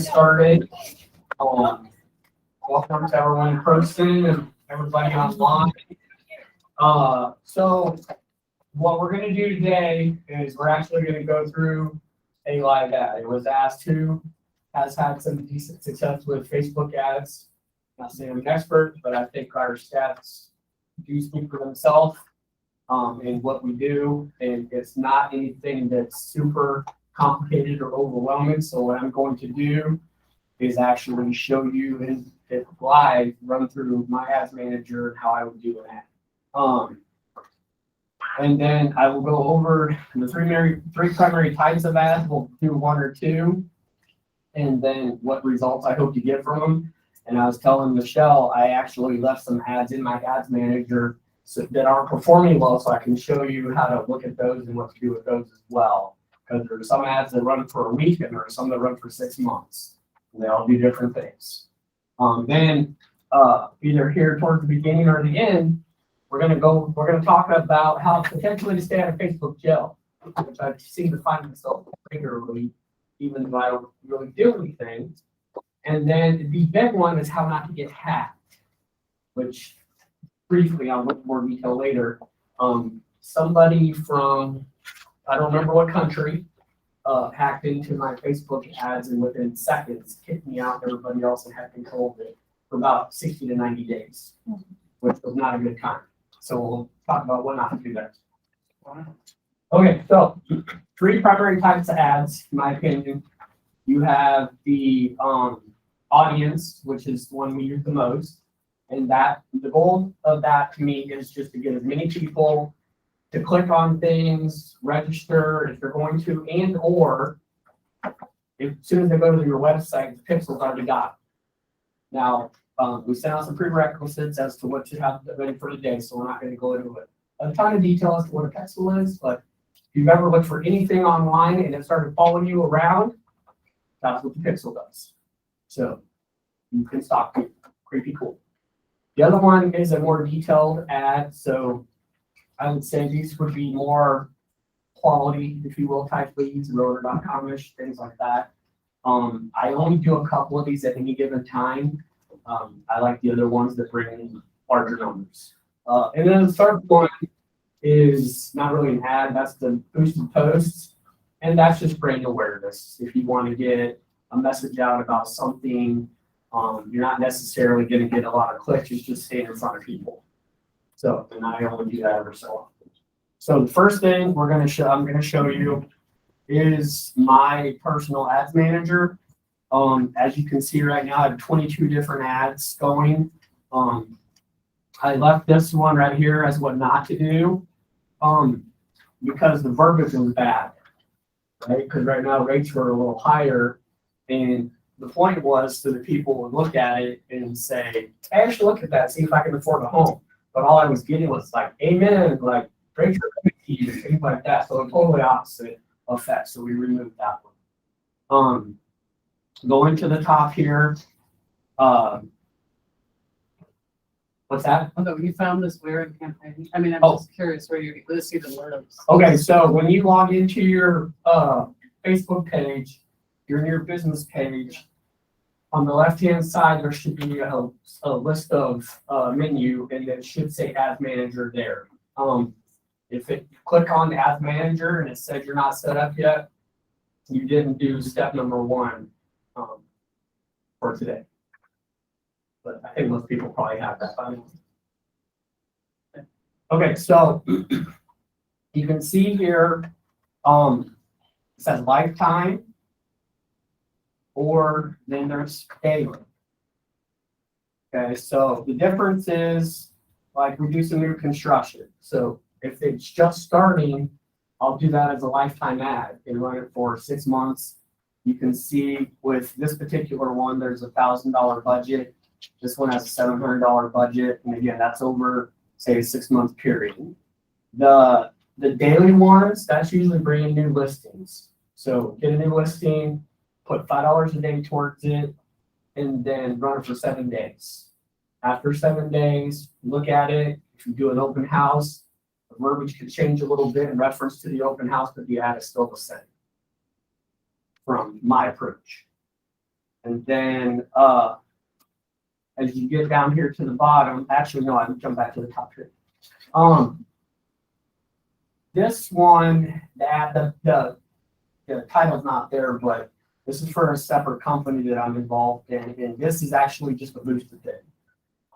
started. Welcome to everyone in person and everybody online. So what we're going to do today is we're actually going to go through a live ad. It was asked who has had some decent success with Facebook ads. Not saying I'm an expert, but I think our stats do speak for themselves in what we do, and it's not anything that's super complicated or overwhelming. So what I'm going to do is actually show you in it live, run through my ads manager and how I would do that. And then I will go over the three primary types of ads. We'll do one or two, and then what results I hope to get from them. And I was telling Michelle, I actually left some ads in my ads manager that aren't performing well, so I can show you how to look at those and what to do with those as well. Because there are some ads that run for a week and there are some that run for 6 months. And they all do different things. Then either here towards the beginning or the end, we're gonna talk about how potentially to stay out of Facebook jail, which I seem to find myself regularly, even though I don't really do anything. And then the big one is how not to get hacked, which briefly I'll look more detail later. Somebody from, I don't remember what country, hacked into my Facebook ads and within seconds kicked me out. Everybody else had control of it for about 60 to 90 days, which was not a good time. So we'll talk about what not to do there. Okay, so 3 primary types of ads, in my opinion. You have the audience, which is the one we use the most. And that the goal of that to me is just to get as many people to click on things, register if they're going to, and or as soon as they go to your website, the pixel's already got it. Now, we sent out some prerequisites as to what you have ready for today, so we're not going to go into it a ton of detail as to what a pixel is, but if you've ever looked for anything online and it started following you around, that's what the pixel does. So you can stop people. Creepy cool. The other one is a more detailed ad, so I would say these would be more quality, if you will, type leads, Rotor.com-ish, things like that. I only do a couple of these at any given time. I like the other ones that bring in larger numbers. And then the third one is not really an ad, that's the boosted posts, and that's just brand awareness. If you want to get a message out about something, you're not necessarily going to get a lot of clicks, it's just staying in front of people. So, and I only do that every so often. So the first thing I'm going to show you is my personal ads manager. As you can see right now, I have 22 different ads going. I left this one right here as what not to do, because the verbiage was bad, right? Because right now rates were a little higher, and the point was so that people would look at it and say, hey, I should look at that, see if I can afford a home. But all I was getting was like, amen, like rates are coming to you, things like that. So a totally opposite effect. So we removed that one. Going to the top here. What's that? Although you found this where in campaign? I mean, I'm just curious where you're going to see the words. Okay, so when you log into your Facebook page, you're in your business page. On the left-hand side, there should be a list of menu, and it should say Ads Manager there. If you click on the Ads Manager and it says you're not set up yet, you didn't do step number 1 for today. But I think most people probably have that by now. Okay, so you can see here, it says lifetime, or then there's daily. Okay, so the difference is like we do some new construction. So if it's just starting, I'll do that as a lifetime ad and run it for 6 months. You can see with this particular one, there's a $1,000 budget. This one has a $700 budget, and again, that's over, say, a 6-month period. The daily ones, that's usually bringing new listings. So get a new listing, put $5 a day towards it, and then run it for 7 days. After 7 days, look at it. If you do an open house, the verbiage could change a little bit in reference to the open house, but the ad is still the same from my approach. And then, as you get down here to the bottom, actually, no, I can jump back to the top here. This one, the title's not there, but this is for a separate company that I'm involved in, and this is actually just a boosted thing.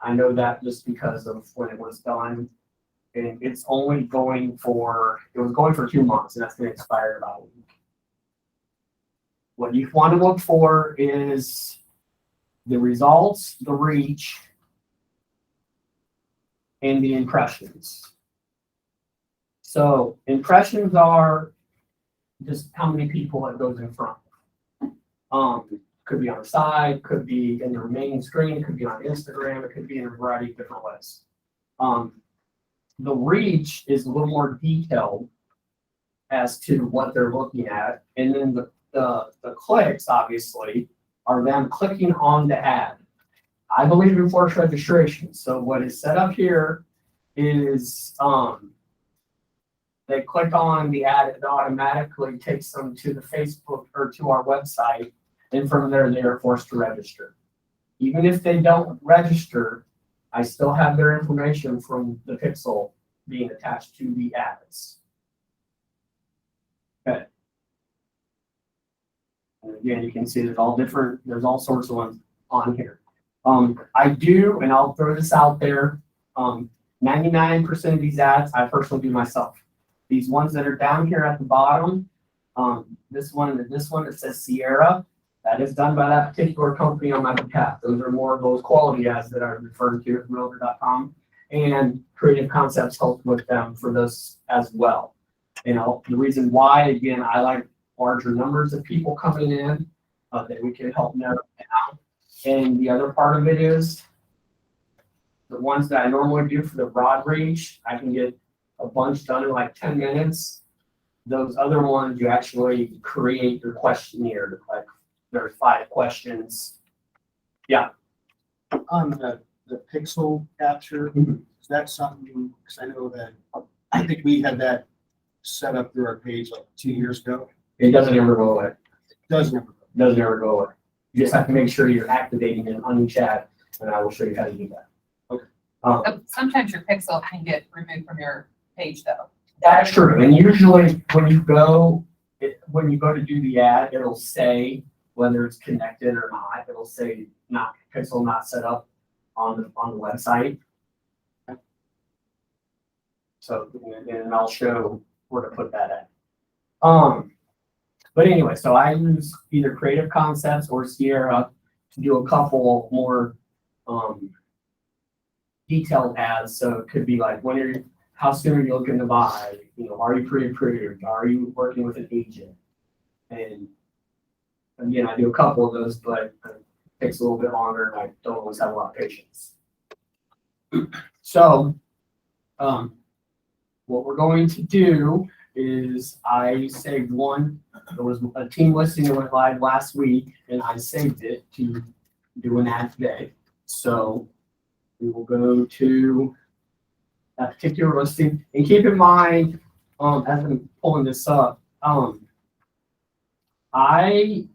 I know that just because of when it was done, and it's only going for, it was going for 2 months, and that's gonna expire in about a week. What you want to look for is the results, the reach, and the impressions. So impressions are just how many people it goes in front. Could be on the side, could be in the main screen, could be on Instagram, it could be in a variety of different ways. The reach is a little more detailed as to what they're looking at, and then the clicks obviously are them clicking on the ad. I believe in forced registration, so what is set up here is they click on the ad, it automatically takes them to the Facebook or to our website, and from there they are forced to register. Even if they don't register, I still have their information from the pixel being attached to the ads. Okay. And again, you can see there's all different, there's all sorts of ones on here. I do, and I'll throw this out there, 99% of these ads I personally do myself. These ones that are down here at the bottom, this one and this one, it says Sierra. That is done by that particular company on my behalf. Those are more of those quality ads that I'm referring to at Realtor.com, and Creative Concepts helps with them for those as well. You know, the reason why, again, I like larger numbers of people coming in, that we can help narrow down. And the other part of it is the ones that I normally do for the broad reach, I can get a bunch done in like 10 minutes. Those other ones, you actually create your questionnaire, like there's 5 questions. Yeah. On the pixel capture, is that something, because I know that, I think we had that set up through our page like 2 years ago. It doesn't ever go away. Doesn't ever go. Doesn't ever go away. You just have to make sure you're activating it on each ad, and I will show you how to do that. Okay. Sometimes your pixel can get removed from your page though. That's true, and usually when you go to do the ad, it'll say whether it's connected or not. It'll say not pixel not set up on the website. So and I'll show where to put that at. But anyway, so I use either Creative Concepts or Sierra to do a couple more detailed ads. So it could be like, how soon are you looking to buy? You know, are you pre-approved? Are you working with an agent? And again, I do a couple of those, but it takes a little bit longer, and I don't always have a lot of patience. So, what we're going to do is I saved one. There was a team listing that went live last week, and I saved it to do an ad today. So we will go to that particular listing, and keep in mind, as I'm pulling this up, I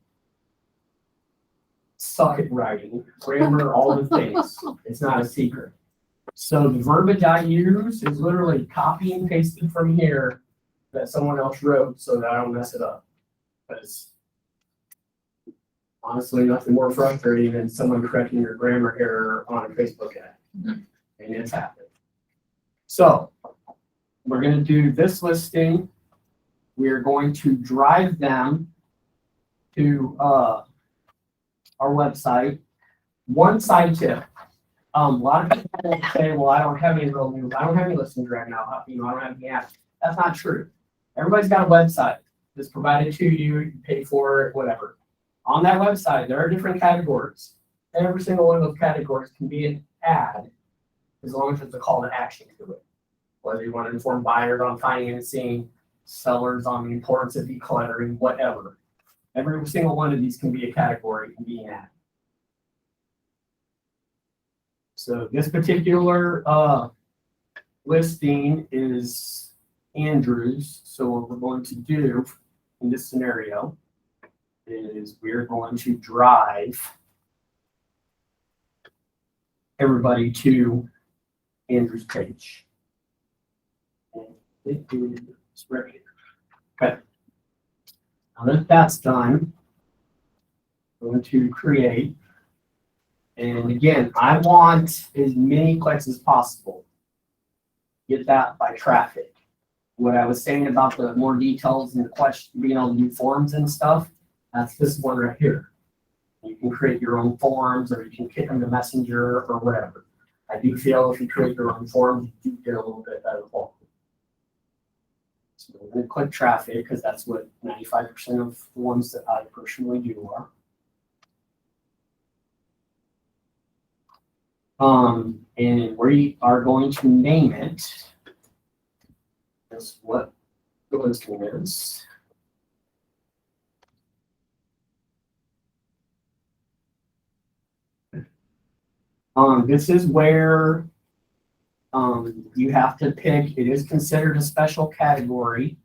suck at writing, grammar, all the things. It's not a secret. So the verbiage I use is literally copy and pasted from here that someone else wrote so that I don't mess it up. Because honestly, nothing more frustrating than someone correcting your grammar error on a Facebook ad. And it's happened. So we're going to do this listing. We're going to drive them to our website. One side tip. A lot of people say, well, I don't have any real news. I don't have any listings right now. You know, I don't have any apps. That's not true. Everybody's got a website that's provided to you. You pay for it, whatever. On that website, there are different categories. Every single one of those categories can be an ad as long as it's a call to action to it. Whether you want to inform buyers on financing, sellers on the importance of decluttering, whatever. Every single one of these can be a category and be an ad. So this particular listing is Andrews. So what we're going to do in this scenario is we're going to drive everybody to Andrew's page. And it is right here. Okay. Now that that's done, I'm going to create. And again, I want as many clicks as possible. Get that by traffic. What I was saying about the more details and the question, being able to do forms and stuff, that's this one right here. You can create your own forms, or you can kick them to Messenger or whatever. I do feel if you create your own forms, you do get a little bit better quality. So we're going to click traffic because that's what 95% of the ones that I personally do are. And we are going to name it. That's what the listing is. This is where you have to pick. It is considered a special category.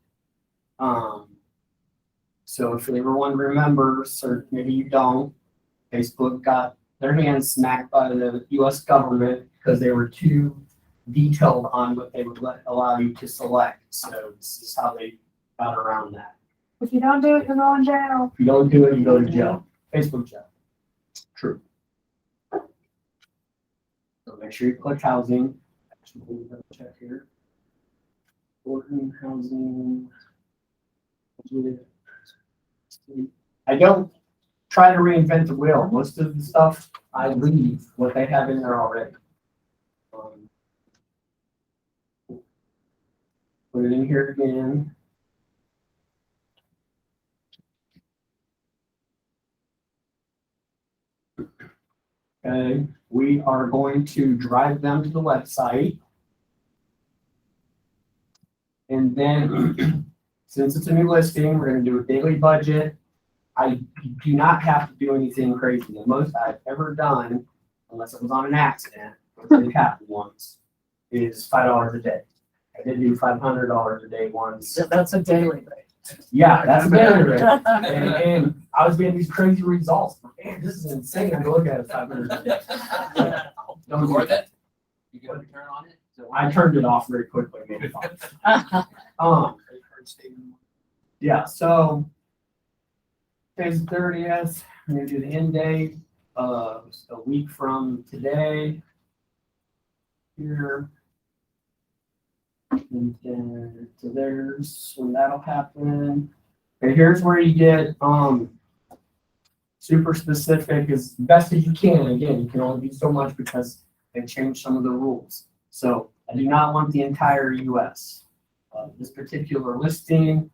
So if everyone remembers, or maybe you don't, Facebook got their hands smacked by the U.S. government because they were too detailed on what they would allow you to select. So this is how they got around that. If you don't do it, you're going jail. If you don't do it, you go to jail. Facebook jail. True. So make sure you click housing. Actually, let me double check here. Orton housing. I don't try to reinvent the wheel. Most of the stuff I leave what they have in there already. Put it in here again. Okay, we are going to drive them to the website. And then, since it's a new listing, we're going to do a daily budget. I do not have to do anything crazy. The most I've ever done, unless it was on an accident, which did happen once, is $5 a day. I did do $500 a day once. So that's a daily rate. Yeah, that's a daily rate. And I was getting these crazy results. Man, this is insane. I go look at it 500 a day. Don't do that. You can turn on it. I turned it off very quickly. Made it fine. Yeah, so today's 30th. I'm gonna do the end date, a week from today. Here. And then to there's when that'll happen. Okay, here's where you get super specific as best as you can. Again, you can only do so much because they changed some of the rules. So I do not want the entire US. This particular listing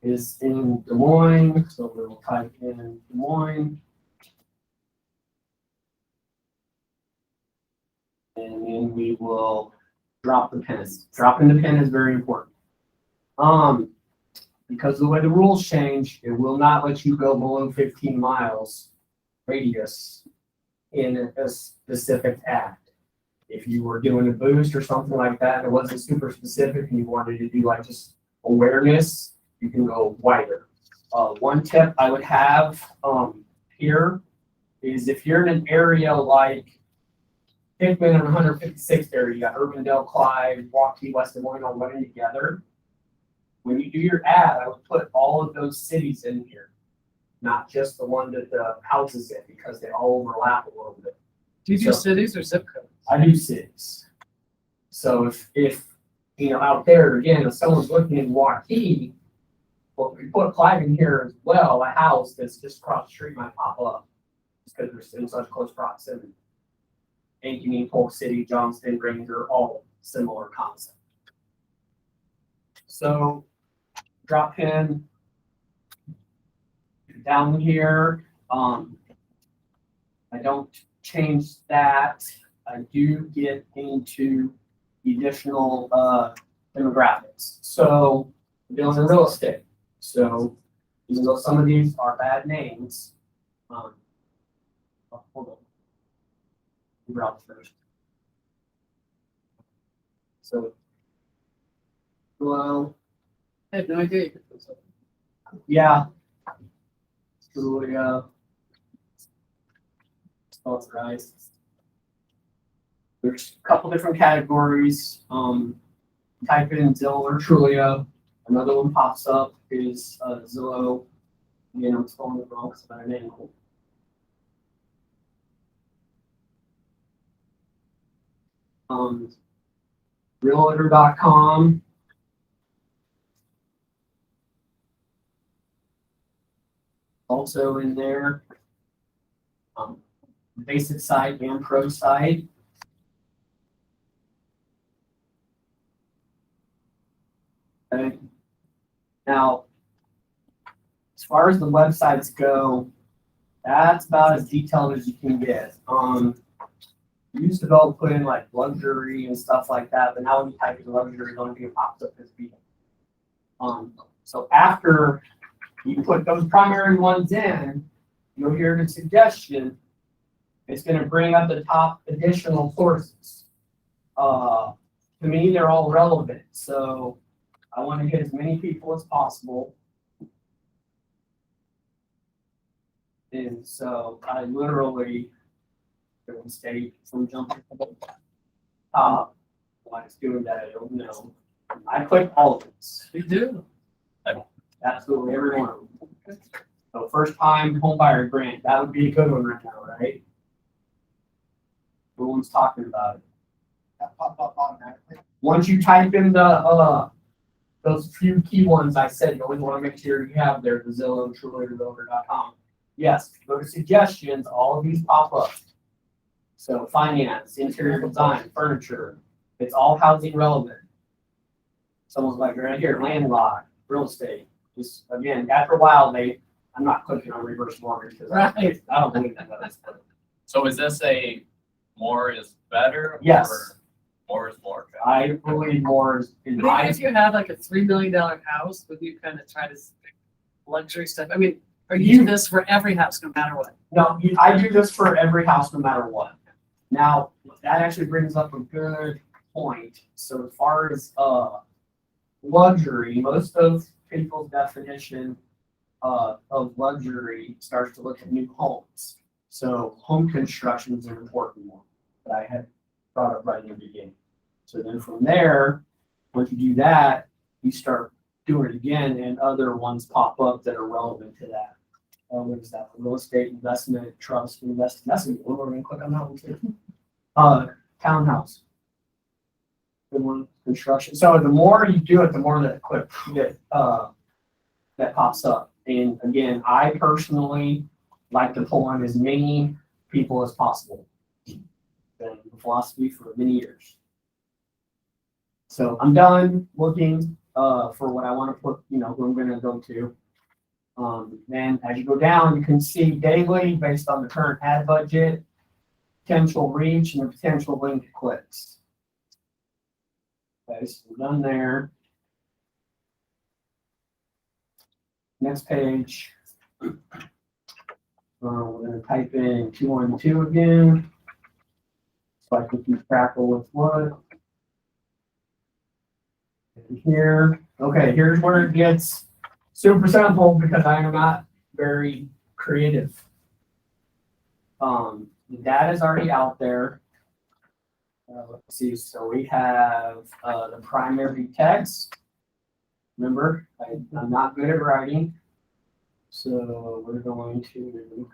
is in Des Moines, so we'll type in Des Moines. And then we will drop the pin. Dropping the pin is very important. Because of the way the rules change, it will not let you go below 15 miles radius in a specific act. If you were doing a boost or something like that, and it wasn't super specific and you wanted to do like just awareness, you can go wider. One tip I would have here is if you're in an area like Hickman and 156th area, you got Urbandale, Clyde, Waukee, West Des Moines all running together. When you do your ad, I would put all of those cities in here, not just the one that the house is in, because they all overlap a little bit. Do you do So- cities or zip codes? I do cities. So if you know, out there, again, if someone's looking in Waukee, well, if we put Clyde in here as well, a house that's just across the street might pop up, just because they're in such close proximity. Ankeny, Polk City, Johnston, Granger, all similar concept. So drop pin down here. I don't change that. I do get into additional demographics. So we're dealing in real estate. So even though some of these are bad names, hold on. Route first. So, well, I have no idea. You could put something. yeah. Trulia. Spell it right. There's a couple different categories. Type in Zillow or Trulia. Another one pops up is Zillow. Again, I'm spelling it wrong because I name. Realtor.com. Also in there. Basic site and pro site. Okay. Now, as far as the websites go, that's about as detailed as you can get. Used to go put in like luxury and stuff like that, but now when you type in luxury, the only thing that pops up is people. So after you put those primary ones in, you'll hear the suggestion. It's going to bring up the top additional sources. To me, they're all relevant, so I want to get as many people as possible. And so I literally stay from jumping to the top. Why it's doing that, I don't know. I click all of this. We do. Absolutely every one of them. So first time home buyer grant, that would be a good one right now, right? Everyone's talking about it. That pop up automatically. Once you type in the those few key ones I said, you always want to make sure you have there, the Zillow, Trulia.com. Yes, go to suggestions, all of these pop up. So finance, interior design, furniture, it's all housing relevant. Someone's like right here, landlocked, real estate. Just again, after a while, I'm not clicking on reverse mortgage because Right. I don't believe in those. So is this a more is better? Yes. Or more is more? I believe more is in But even my, if you have like a $3 million house, would you kind of try to stick luxury stuff? I mean, are you do this for every house, no matter what? no, I do this for every house no matter what. Now, that actually brings up a good point. So as far as luxury, most of people's definition of luxury starts to look at new homes. So home construction is an important one that I had brought up right in the beginning. So then from there, once you do that, you start doing it again and other ones pop up that are relevant to that. What is that? Real estate investment, trust, investment. We're going to click on that one too. Townhouse. Good one. Construction. So the more you do it, the more that that pops up. And again, I personally like to pull in as many people as possible. Been the philosophy for many years. So I'm done looking for what I want to put, who I'm going to go to. Then as you go down, you can see daily based on the current ad budget, potential reach, and the potential link clicks. Okay, so we're done there. Next page. We're going to type in 212 again. So I can keep track of what's what. And here, okay, here's where it gets super simple because I am not very creative. The data is already out there. Let's see, so we have the primary text. Remember, I'm not good at writing. So we're going to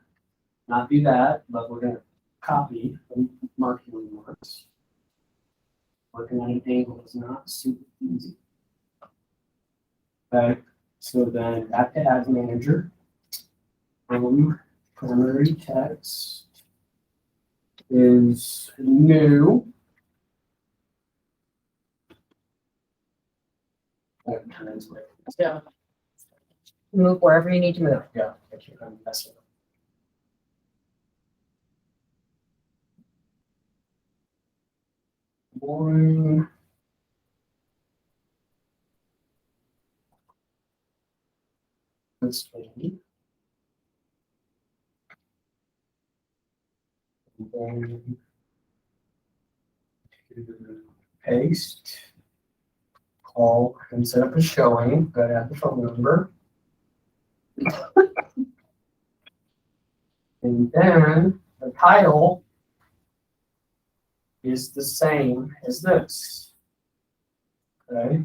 not do that, but we're going to copy the marketing marks. Working on an angle is not super easy. Okay, so then back to Ads Manager. Primary text is new. Yeah. Move wherever you need to move. Yeah, I can't mess it up. Boring. Let's see. And then paste. Call and set up a showing. Gotta add the phone number. And then the title is the same as this. Okay.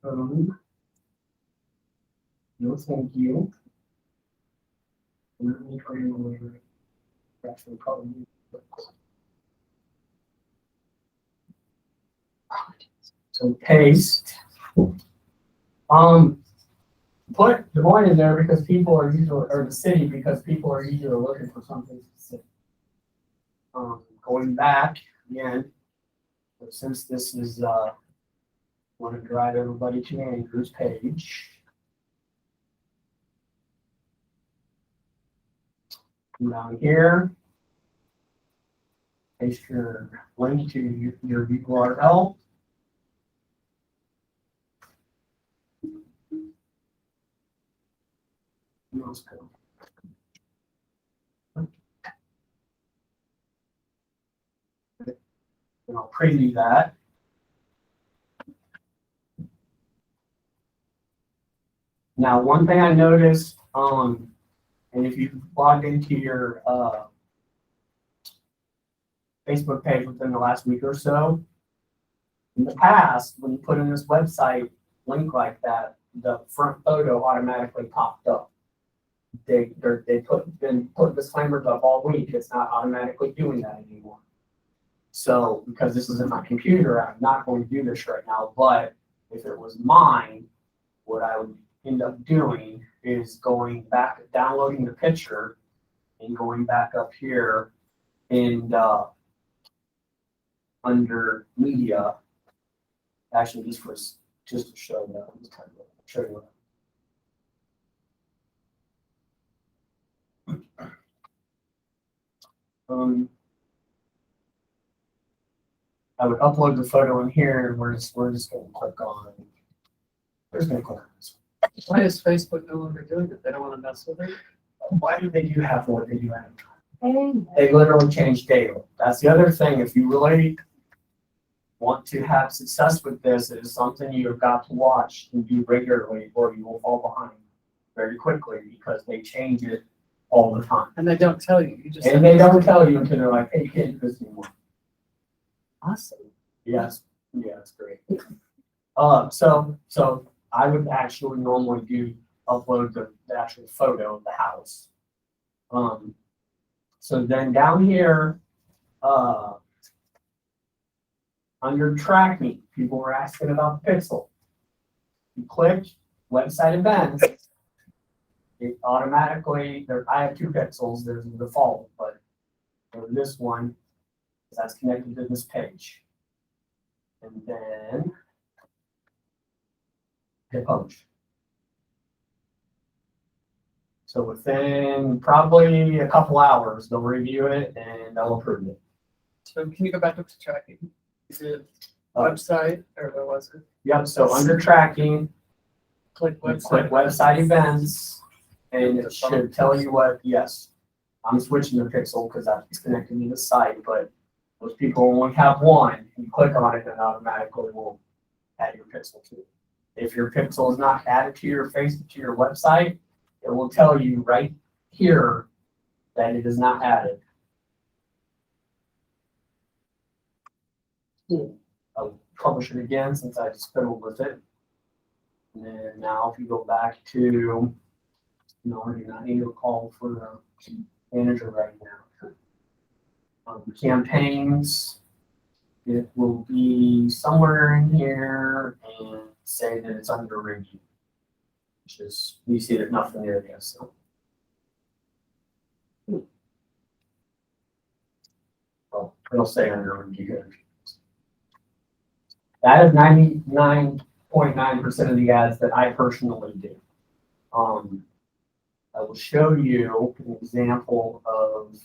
No, thank you. Let me try and actually probably. So paste. Put Des Moines in there because people are usually, or the city, because people are usually looking for something specific. Going back again, but since this is, want to drive everybody to Andrew's page. Come down here. Paste your link to your URL. Let's go. And I'll preview that. Now, one thing I noticed, and if you logged into your Facebook page within the last week or so, in the past, when you put in this website link like that, the front photo automatically popped up. Been put disclaimers up all week. It's not automatically doing that anymore. So because this isn't my computer, I'm not going to do this right now. But if it was mine, what I would end up doing is going back, downloading the picture, and going back up here and under media, actually just to show that. I'm just kind of show you. I would upload the photo in here, and we're just going to click on. We're just going to click on this. Why is Facebook no longer doing it? They don't want to mess with it? Why do they do have what they do? Hey, They literally change daily. That's the other thing. If you really want to have success with this, it is something you have got to watch and do regularly, or you will fall behind very quickly because they change it all the time. And they don't tell you, you just. And they don't tell you until they're like, hey, you can't do this anymore. Awesome. Yes, yeah, it's great. So I would actually normally upload the actual photo of the house. So then down here, under tracking, people were asking about the pixel. You click website events, it automatically, I have 2 pixels, there's the default, but for this one, that's connected to this page. And then hit publish. So within probably a couple hours, they'll review it and they'll approve it. So can you go back up to tracking? Is it Uh, website or what was it? Yep, so under tracking, Click you website. click website events, and it should tell you what, yes. I'm switching the pixel because that's connected to the site, but most people only have one. You click on it and automatically will add your pixel to it. If your pixel is not added to your website, it will tell you right here that it is not added. I'll publish it again since I just fiddled with it. And then now if you go back to, I do not need to call for the manager right now. Campaigns, it will be somewhere in here and say that it's under review. Which is, you see there's nothing there yet, so. Well, it'll say under review here. That is 99.9% of the ads that I personally do. I will show you an example of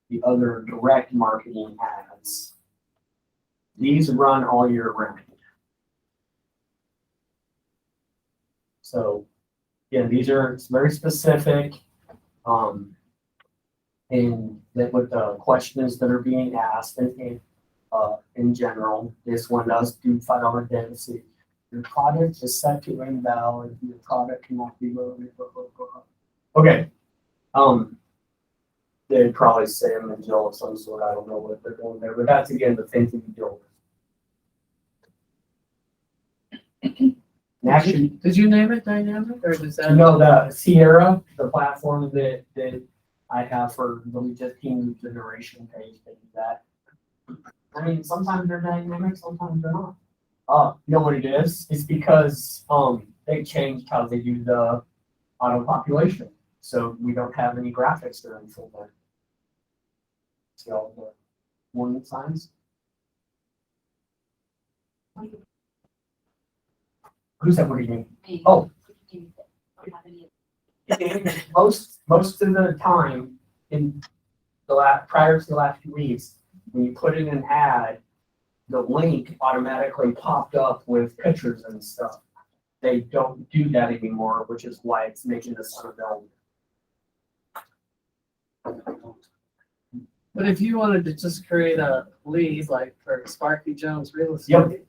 the other direct marketing ads. These run all year round. So, yeah, these are very specific, and that with the questions that are being asked in general. This one does do $5 density. Your product is set to invalid. Your product cannot be loaded. Blah, blah, blah. Okay, They'd probably say I'm in jail of some sort, I don't know what they're doing there, but that's again the thing to be dealt with. And actually, Did you name it Dynamic or does that? no, the Sierra, the platform that I have for the just team generation page, they do that. I mean, sometimes they're dynamic, sometimes they're not. You know what it is? It's because, they changed how they do the auto population. So we don't have any graphics that are in full there. See all the warning signs? Who said, what do you mean? Me. Oh. Don't have any- Most of the time in the prior to the last few weeks, when you put in an ad, the link automatically popped up with pictures and stuff. They don't do that anymore, which is why it's making this unavailable. But if you wanted to just create a lead like for Sparky Jones Real Estate. Yep.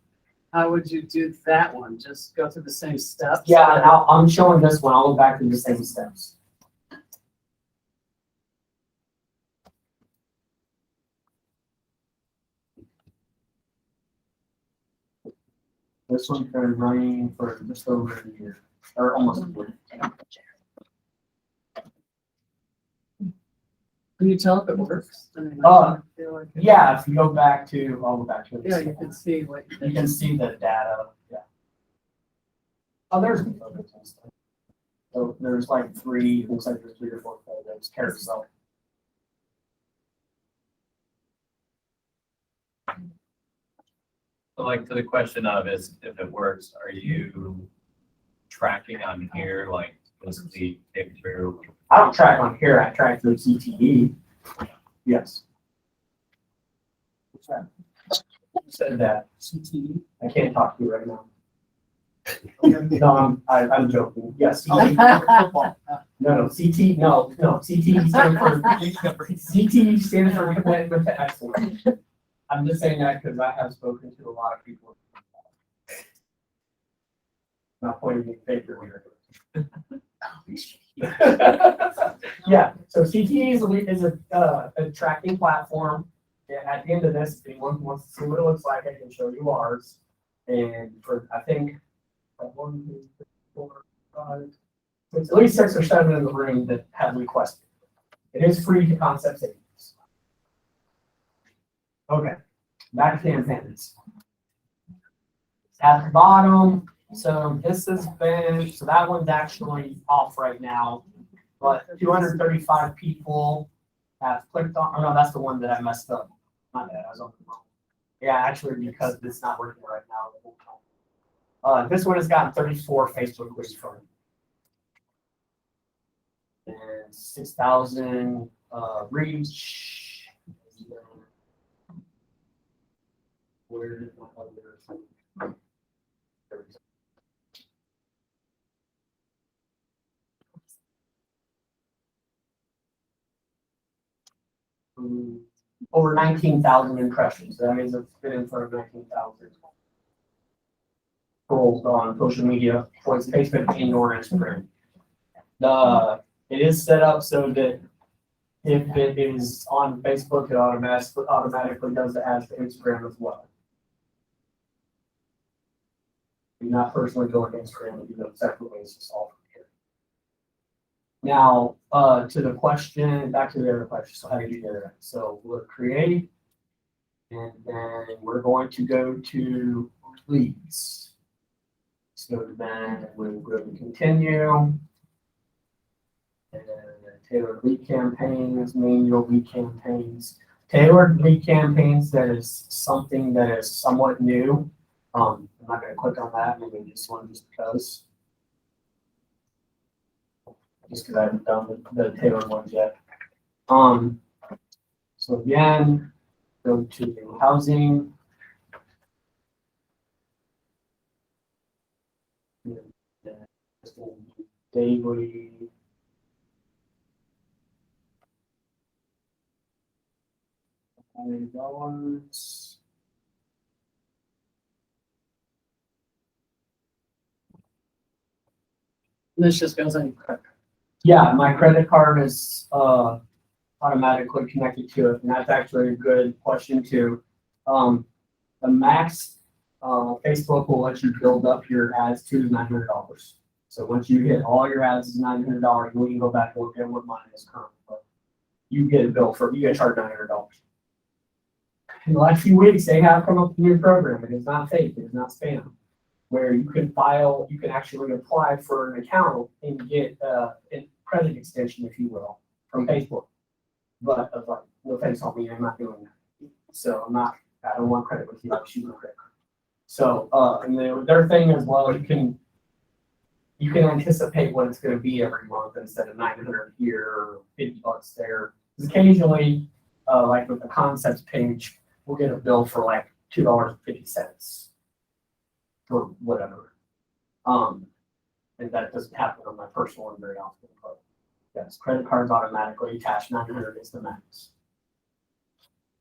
How would you do that one? Just go through the same steps? Yeah, and I'm showing this one, I'll go back to the same steps. This one's been running for just over a year, or almost a year. Can you tell if it works? I mean, Uh, I feel like it- Yeah, if you go back to, I'll go back to it. Yeah, you can see what. You can see the data, yeah. Oh, there's the photos and stuff. So there's like three, looks like there's 3 or 4 photos, carousel. So like to the question of is if it works, are you tracking on here, like mostly take through? I don't track on here, I track through CTE. Yes. What's that? Who said that? CTE? I can't talk to you right now. Oh, No, I'm joking. Yes. Oh, football. No, CT, no, CTE stands for, CTE stands for commitment to excellence. I'm just saying that because I have spoken to a lot of people. Not pointing the finger here. Yeah, so CTE is a tracking platform. And at the end of this, if anyone wants to see what it looks like, I can show you ours. And for, I think, 1, 2, 3, 4, 5, there's at least 6 or 7 in the room that have requested. It is free to concept savings. Okay, back to the antennas. At the bottom, so this has been, so that one's actually off right now, but 235 people have clicked on, oh no, that's the one that I messed up. My bad, I was on the wrong. Yeah, actually, because it's not working right now. This one has gotten 34 Facebook links from it. And 6,000 reach. Where did my other? There we go. Over 19,000 impressions. That means it's been in front of 19,000. Scrolled on social media, both Facebook and or Instagram. It is set up so that if it is on Facebook, it automatically does the ads to Instagram as well. Do not personally go to Instagram and do them separately, it's just all from here. Now, to the question, back to the other question, so how do you do that? So we'll create, and then we're going to go to leads. So then we'll go to continue. And tailored lead campaigns, manual lead campaigns. Tailored lead campaigns, that is something that is somewhat new. I'm not gonna click on that, maybe this one just because. Just because I haven't done the tailored ones yet. So again, go to housing. Daily. $5. This just goes on quick. Yeah, my credit card is, automatically connected to it, and that's actually a good question too. The max, Facebook will let you build up your ads to $900. So once you hit all your ads is $900, we can go back and look at what mine is currently, but you get a bill for, you get charged $900. In the last few weeks, they have come up with a new program, it is not fake, it is not spam, where you can file, you can actually apply for an account and get, a credit extension, if you will, from Facebook. But I was like, no thanks on me, I'm not doing that. So I don't want credit with you, I'm shooting a credit card. So, and their thing as well, you can anticipate what it's gonna be every month instead of 900 here or $50 there. 'Cause occasionally, like with the concepts page, we'll get a bill for like $2.50 for whatever. And that doesn't happen on my personal one very often, but yes, credit cards automatically attached, 900 is the max.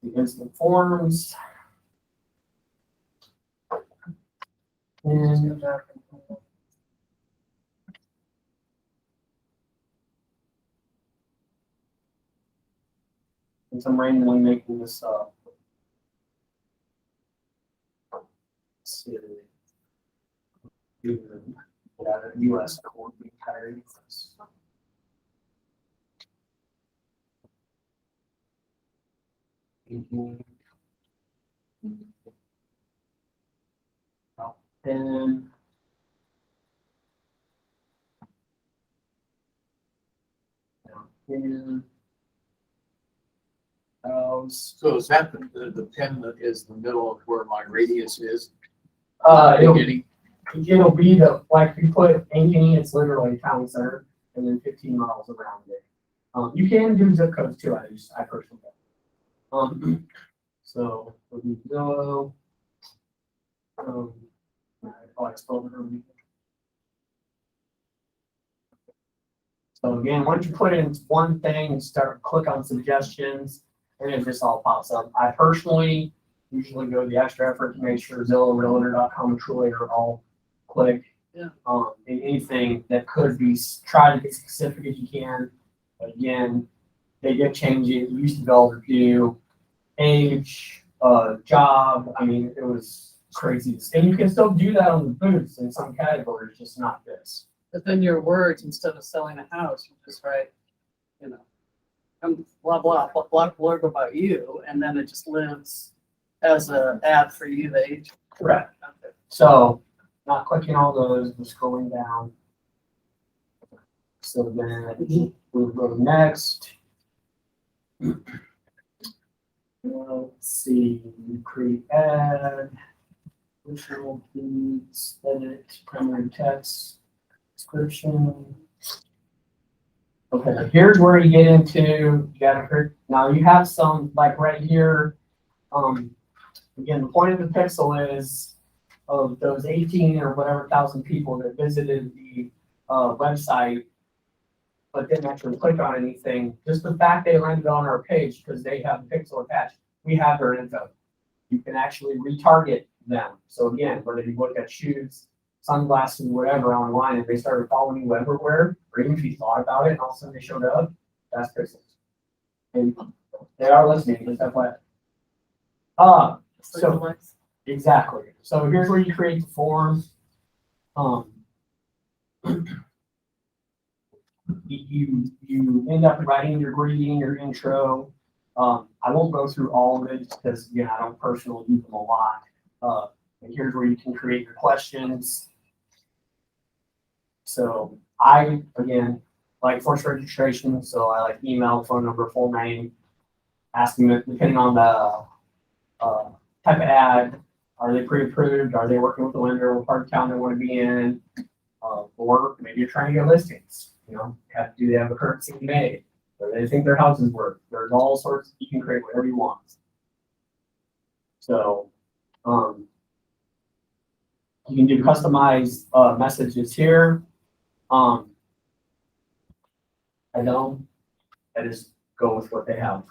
The instant forms. And I'm randomly making this up. Let's see. Yeah, US court retired. And So is that the pin that is the middle of where my radius is? it'll Beginning? be like you put Ankeny, it's literally town center, and then 15 miles around it. You can do zip codes too, I personally do. So we'll do Zillow. I'll expose it. So again, once you put in one thing and click on suggestions, and it just all pops up. I personally usually go the extra effort to make sure Zillow, Realtor.com, and Trulia are all click. Yeah. And anything that could be, try to be specific as you can. But again, they did change it. You used to be able to do age, job. I mean, it was crazy. And you can still do that on the booths in some categories, just not this. But then your words, instead of selling a house, you just write, you know, blah, blah, blah, blah, blurb about you, and then it just lives as an ad for you, the agent. Correct. So not clicking all those, but scrolling down. So then we'll go next. Let's see, create ad, visual feeds, edit, primary text, description. Okay, here's where you get into, you gotta, now you have some, like right here, again, the point of the pixel is of those 18 or whatever thousand people that visited the website, but didn't actually click on anything, just the fact they landed on our page because they have the pixel attached, we have their info. You can actually retarget them. So again, whether you look at shoes, sunglasses, whatever online, and they started following you everywhere, or even if you thought about it and all of a sudden they showed up, that's pixels. And they are listening, just FYI. Just like So- the likes. Exactly. So here's where you create the form. You end up writing your greeting, your intro. I won't go through all of it because again, I don't personally use them a lot. And here's where you can create your questions. So I, again, like forced registration, so I like email, phone number, full name, asking them, depending on the type of ad, are they pre-approved? Are they working with the lender? What part of town they want to be in? Or maybe you're trying to get listings, you know, do they have a currency made? Or they think their house is worth? There's all sorts, you can create whatever you want. So, you can do customized messages here. I just go with what they have.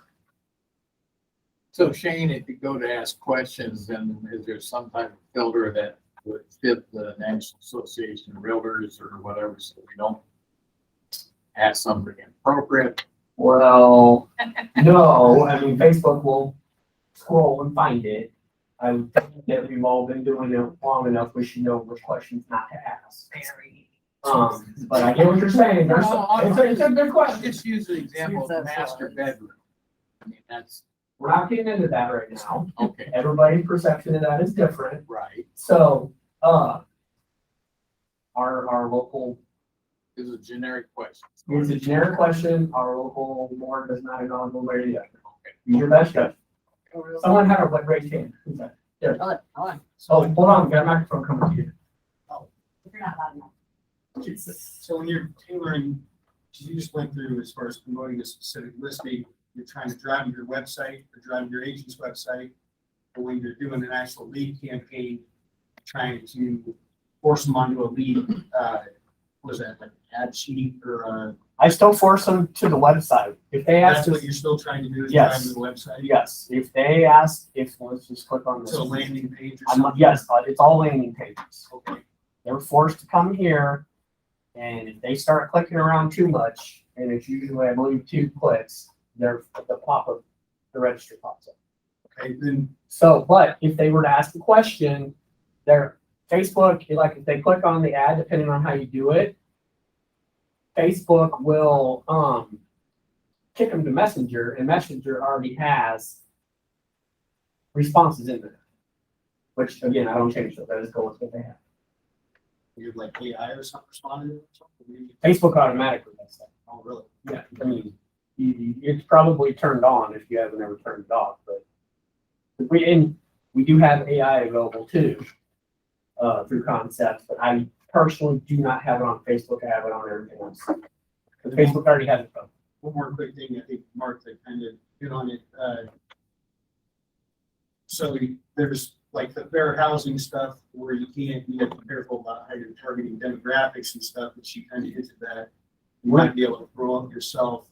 So Shane, if you go to ask questions, then is there some type of filter that would fit the National Association of Realtors or whatever, so we don't ask something inappropriate. Well, no, I mean, Facebook will scroll and find it. I would think that we've all been doing it long enough, we should know which questions not to ask. But I get what you're saying, there's, it's a good I'll question. just use the example of the master bedroom. I mean, that's, We're not getting into that right now. okay, Everybody's perception of that is different. right, So, our local, this is a generic question. it's a generic question, our local board does not acknowledge one way or the other. Use your best judgment. Someone had a wet raised hand. Who's that? Oh, hold on, we got a microphone coming to you. You're not loud enough. So when you're tailoring, you just went through as far as promoting a specific listing, you're trying to drive to your website or drive to your agent's website. But when you're doing an actual lead campaign, trying to force them onto a lead, what was that, like ad sheet or, I still force them to the website. If they ask, that's what us- you're still trying to do is Yes. drive to the website? yes, if they ask, let's just click on this. To a landing page or I'm not, something? yes, it's all landing pages. Okay. They're forced to come here, and if they start clicking around too much, and it's usually, I believe, 2 clicks, the register pops up. Okay, then, So, but if they were to ask a question, their Facebook, like if they click on the ad, depending on how you do it, Facebook will, kick them to Messenger, and Messenger already has responses in there. Which, again, I don't change those, I just go with what they have. you're like AI or something responded or something? Facebook automatically does that. Oh, really? Yeah, I mean, it's probably turned on if you haven't ever turned it off, but we do have AI available too, through Concepts, but I personally do not have it on Facebook. I have it on everything else. Because Facebook already has it. One more quick thing, I think Mark that kind of hit on it. So there's like the fair housing stuff where you have to be careful about how you're targeting demographics and stuff, but she kind of hinted that. You might be able to grow up yourself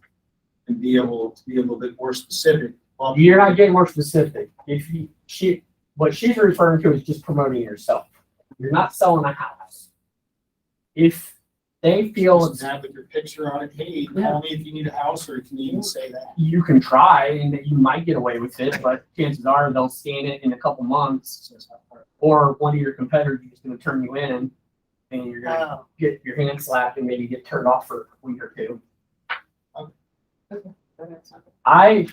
and be able to be a little bit more specific. You're not getting more specific. What she's referring to is just promoting yourself. You're not selling a house. If they feel Doesn't it's, have with your picture on it, hey, call me if you need a house, or can you even say that? you can try and that you might get away with it, but chances are they'll scan it in a couple months. Or one of your competitors is gonna turn you in and you're gonna get your hand slapped and maybe get turned off for a week or two. I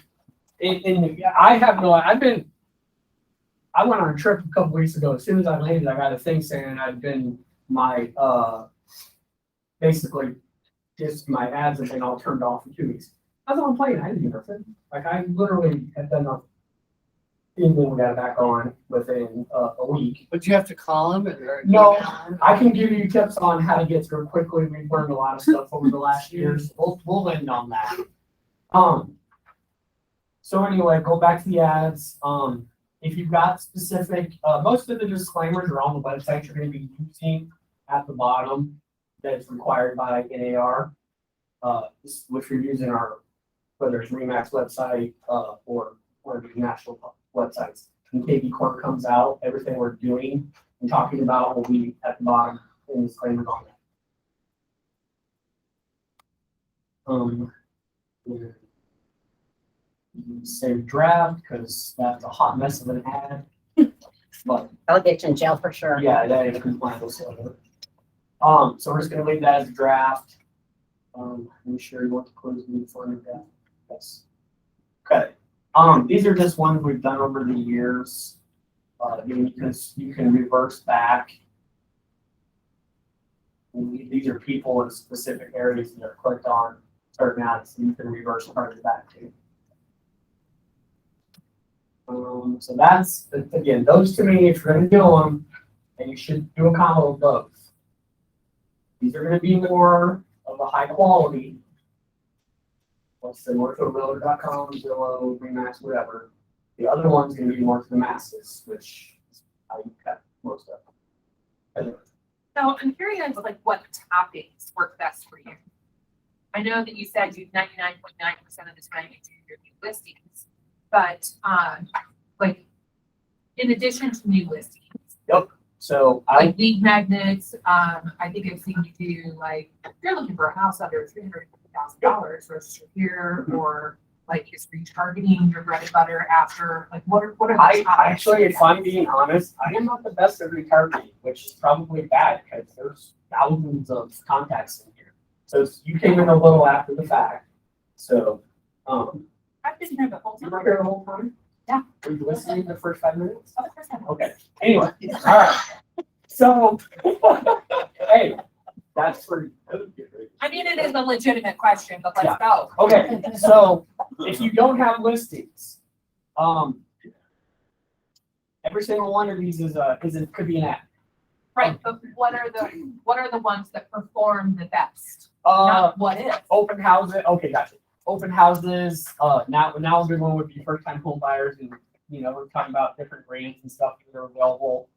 went on a trip a couple weeks ago. As soon as I landed, I got a thing saying basically just my ads have been all turned off in 2 weeks. I was on a plane. I didn't do nothing. Like I literally had done nothing. And then we got it back on within a week. But you have to call them or? No, I can give you tips on how to get through quickly. We've learned a lot of stuff over the last years. We'll end on that. So anyway, go back to the ads. If you've got specific, most of the disclaimers are on the website you're going to be using at the bottom that's required by NAR. Which you're using whether it's RE/MAX website or one of the national websites. When KB Corp comes out, everything we're doing and talking about will be at the bottom in disclaimers on that. Save draft because that's a hot mess of an ad. But I'll get you in jail for sure. yeah, that ain't compliant. So we're just gonna leave that as a draft. I'm sure you want to close the meeting for that. Yes. Okay. These are just ones we've done over the years. Because you can reverse back. These are people in specific areas that are clicked on certain ads, so you can reverse part of it back too. So that's, again, those to me, if you're gonna do them, and you should do a combo of both. These are gonna be more of a high quality. Let's say NorthcoreBuilder.com, Zillow, RE/MAX, whatever. The other one's gonna be more to the masses, which is how you cut most of them. So I'm curious, like, what topics work best for you? I know that you said you 99.9% of the time you do your new listings, but, like, in addition to new listings, So like lead magnets, I think I've seen you do, like, if you're looking for a house under $350,000, $1,000 versus here, or like is retargeting your bread and butter after, like what are the I topics? actually, if I'm being honest, I am not the best at retargeting, which is probably bad because there's thousands of contacts in here. So you came in a little after the fact. So, I've been here the whole you time. were here the whole time? Yeah. Were you listening the first 5 minutes? Of course I have. Okay, anyway, all right. So, hey, that's pretty good. I mean, it is a legitimate question, but Yeah. let's go. Okay, so if you don't have listings, every single one of these could be an ad. Right, but what are the ones that perform the best? Uh, Not what if. open houses, okay, gotcha. Open houses, now a good one would be first time home buyers and, we're talking about different brands and stuff that are available.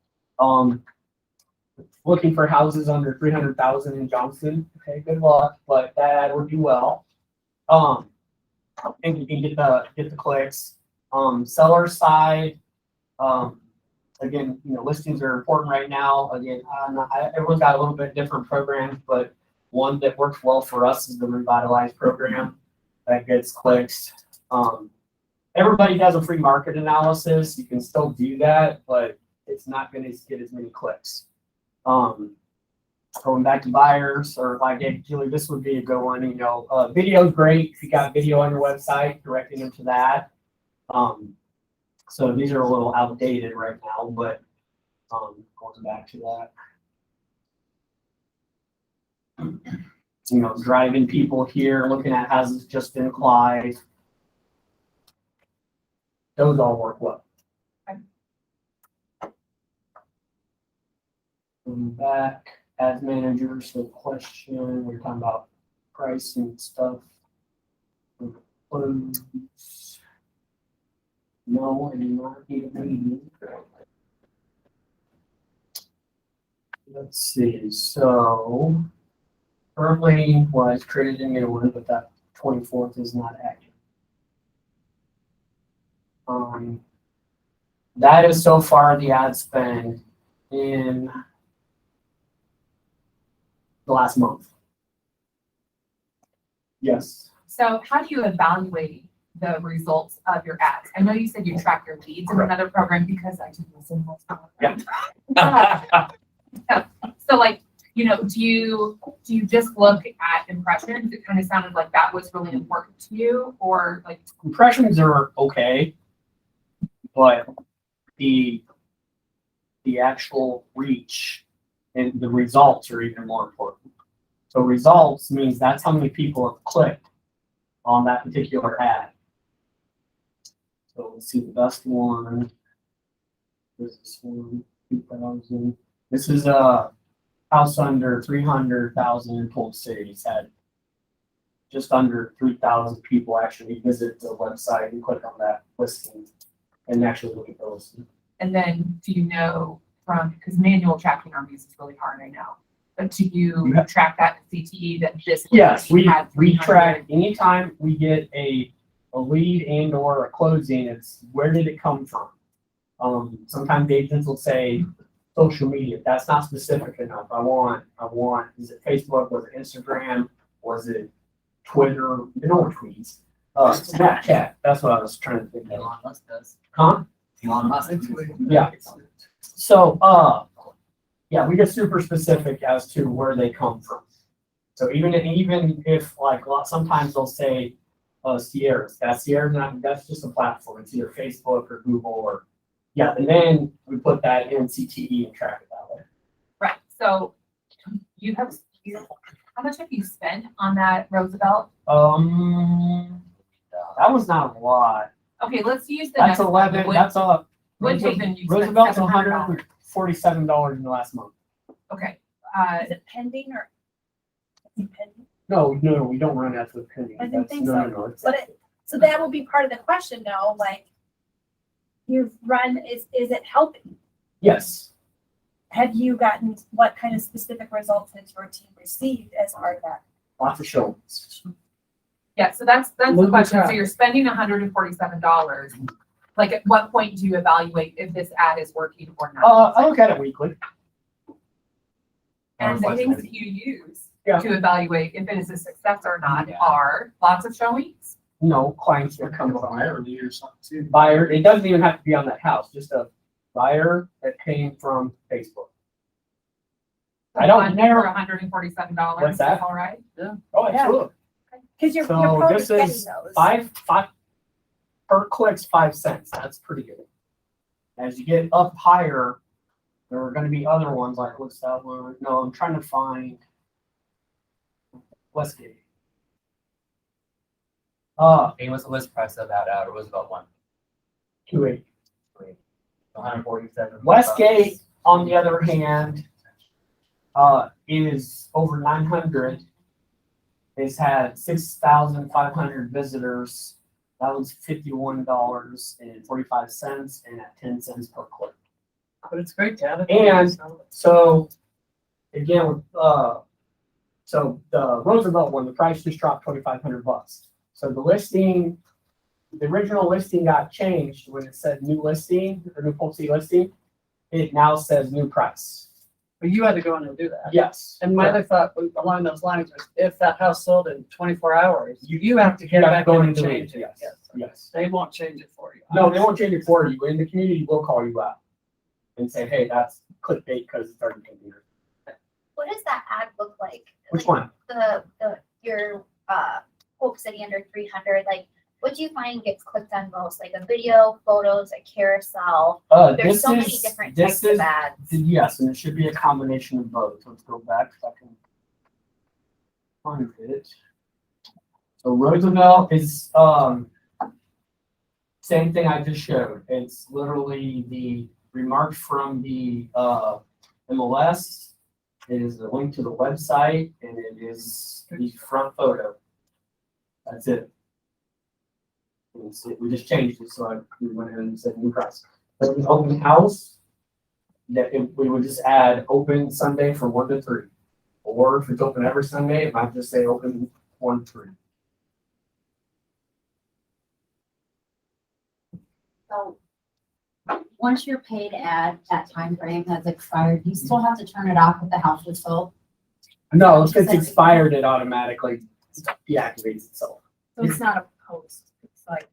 Looking for houses under 300,000 in Johnson, okay, good luck, but that ad would do well. And you can get the clicks. Seller side, again, listings are important right now. Again, everyone's got a little bit different programs, but one that works well for us is the Revitalize program that gets clicks. Everybody has a free market analysis. You can still do that, but it's not going to get as many clicks. Going back to buyers, or like, hey, Julie, this would be a good one. Video is great. If you got video on your website, directing them to that. So these are a little outdated right now, but going back to that. Driving people here, looking at houses just in Clyde. Those all work well. Going back, as managers, so question, we're talking about price and stuff. No, I do not need a meeting. Let's see, so currently was created in new one, but that 24th is not active. That is so far the ad spend in the last month. Yes. So how do you evaluate the results of your ads? I know you said you track your leads in Correct. another program because I didn't listen most of it. Yeah. So like, do you just look at impressions? It kind of sounded like that was really important to you, or like, Impressions are okay, but the actual reach and the results are even more important. So results means that's how many people have clicked on that particular ad. So let's see the best one. This one, 2,000. This is a house under 300,000 in Polk City. It's had just under 3,000 people actually visit the website and click on that listing and actually look at the listing. and then do you know because manual tracking on these is really hard, I know. But do you Yeah. track that in CTE that this? Yes, we had track 300? anytime we get a lead and or a closing, it's where did it come from? Sometimes agents will say social media, that's not specific enough. I want, is it Facebook, was it Instagram, was it Twitter, tweets? Snapchat, that's what I was trying to think of. Elon Musk does. Huh? Elon Musk. Yeah. So, yeah, we get super specific as to where they come from. So even if like sometimes they'll say Sierra's, that's just a platform. It's either Facebook or Google or yeah, and then we put that in CTE and track it that way. Right, so how much have you spent on that Roosevelt? That was not a lot. Okay, let's use the That's next one. 11. That's a Woodhaven, you spent Roosevelt's $700. $147 in the last month. Okay, Is it pending or? Is it pending? No, we don't run that for the penny. I didn't think so. No. It's, But so that will be part of the question now, like, you've run, is it helping? yes. Have you gotten, what kind of specific results has your team received as part of that? Lots of showings. yeah, so that's the Look at question. So that. you're spending $147. Like, at what point do you evaluate if this ad is working or not? I look at it weekly. And the things that you use, Yeah. to evaluate if it is a success or not, Yeah. are lots of showings. No, clients that come Come from from there, or something too. buyer, it doesn't even have to be on that house, just a buyer that came from Facebook. I don't One know. For $147. What's that? All right. Oh, absolutely. Cause you're So probably this getting is those. five, per click's 5 cents. That's pretty good. As you get up higher, there are gonna be other ones like, what's that one? No, I'm trying to find Westgate. Hey, what's the list price of that out, or was it about 280. 147? Westgate, on the other hand, is over 900. It's had 6,500 visitors. That was $51.45 and at 10 cents per click. But it's great data. And- So again, so the Roosevelt one, the price just dropped $2,500. So the listing, the original listing got changed when it said new listing or new Pulte listing. It now says new price. But you had to go in and do that. Yes. And my other thought along those lines was if that house sold in 24 hours, you have to get You have back to go in and and delete change it, it. yes. Yes. Yes. They won't change it for you. No, they won't change it for you, and the community will call you out and say, hey, that's clickbait because it's already been here. What does that ad look like? Which Like, one? Your, Hope City under 300, like, what do you find gets clicked on most? Like a video, photos, a carousel? There's This so many is, different this types of is, ads. yes, and it should be a combination of both. Let's go back so I can find it. So Roosevelt is, same thing I just showed. It's literally the remarks from the, MLS. It is the link to the website and it is the front photo. That's it. And we just changed it, so we went ahead and said new price. But the open house, we would just add open Sunday from 1 to 3. Or if it's open every Sunday, it might just say open 1 to 3. So, once your paid ad, that time frame has expired, you still have to turn it off if the house is sold? No, if it's expired, it automatically deactivates itself. So it's not a post, it's like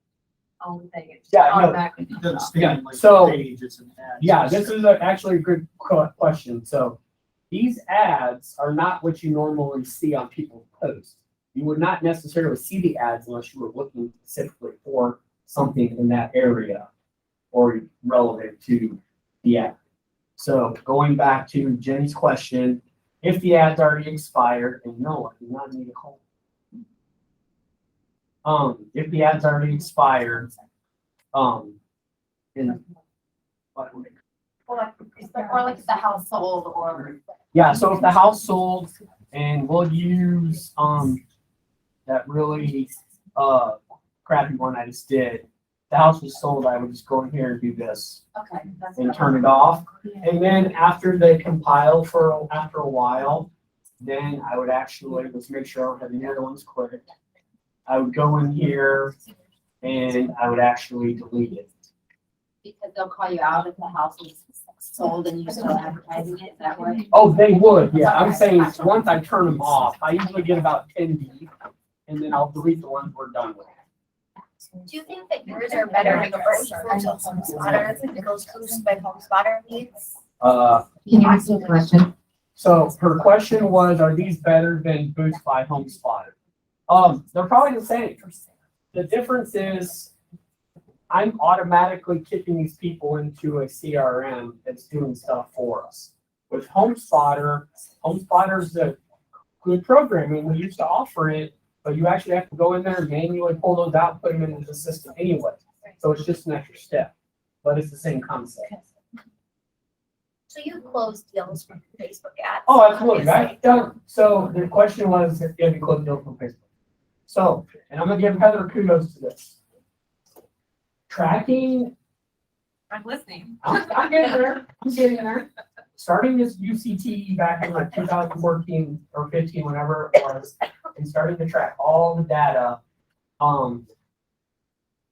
own thing. It's Yeah, no. automatically. It doesn't stay Yeah, on like so- the page, it's an ad. Yeah, this is actually a good question. So these ads are not what you normally see on people's posts. You would not necessarily see the ads unless you were looking specifically for something in that area or relevant to the ad. So going back to Jenny's question, if the ad's already expired, and no, I do not need a call. If the ad's already expired, in what would it Or like if the house sold or? Yeah, so if the house sold and we'll use, that really, crappy one I just did. The house was sold, I would just go in here and do this Okay. that's and good. turn it off. And then after they compile after a while, then I would actually, let's make sure I have the other ones clicked. I would go in here and I would actually delete it. Because they'll call you out if the house is sold and you're still advertising it that way? Oh, they would, yeah. I'm saying once I turn them off, I usually get about 10 deep and then I'll delete the ones we're done with. Do you think that yours are better to go to HomeSpotter, if those boosts by HomeSpotter leads? Can you ask me a question? So her question was, are these better than Boost by HomeSpotter? They're probably the same. The difference is I'm automatically kicking these people into a CRM that's doing stuff for us. With HomeSpotter's a good programming. We used to offer it, but you actually have to go in there and manually pull those out, put them into the system anyway. So it's just an extra step, but it's the same concept. So you close deals from Facebook ads? Oh, absolutely. obviously. I've done, so the question was if you have any close deals from Facebook. So, and I'm gonna give Heather kudos to this. Tracking, I'm listening. I'm getting there, I'm getting there. Starting this UCT back in like 2014 or 15, whenever it was, and starting to track all the data.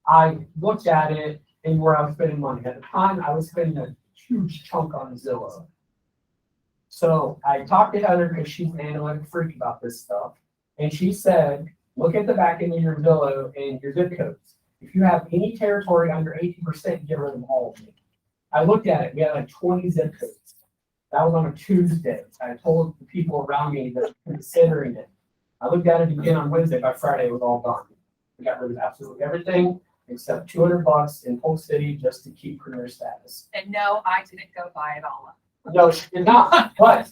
I looked at it and where I was spending money. At the time, I was spending a huge chunk on Zillow. So I talked to Heather because she's an analytic freak about this stuff. And she said, look at the back end of your Zillow and your zip codes. If you have any territory under 80%, get rid of all of them. I looked at it. We had like 20 zip codes. That was on a Tuesday. I told the people around me that were considering it. I looked at it again on Wednesday. By Friday, it was all gone. We got rid of absolutely everything except $200 in Polk City just to keep premier status. And no, I didn't go buy it all up. No, she did not, but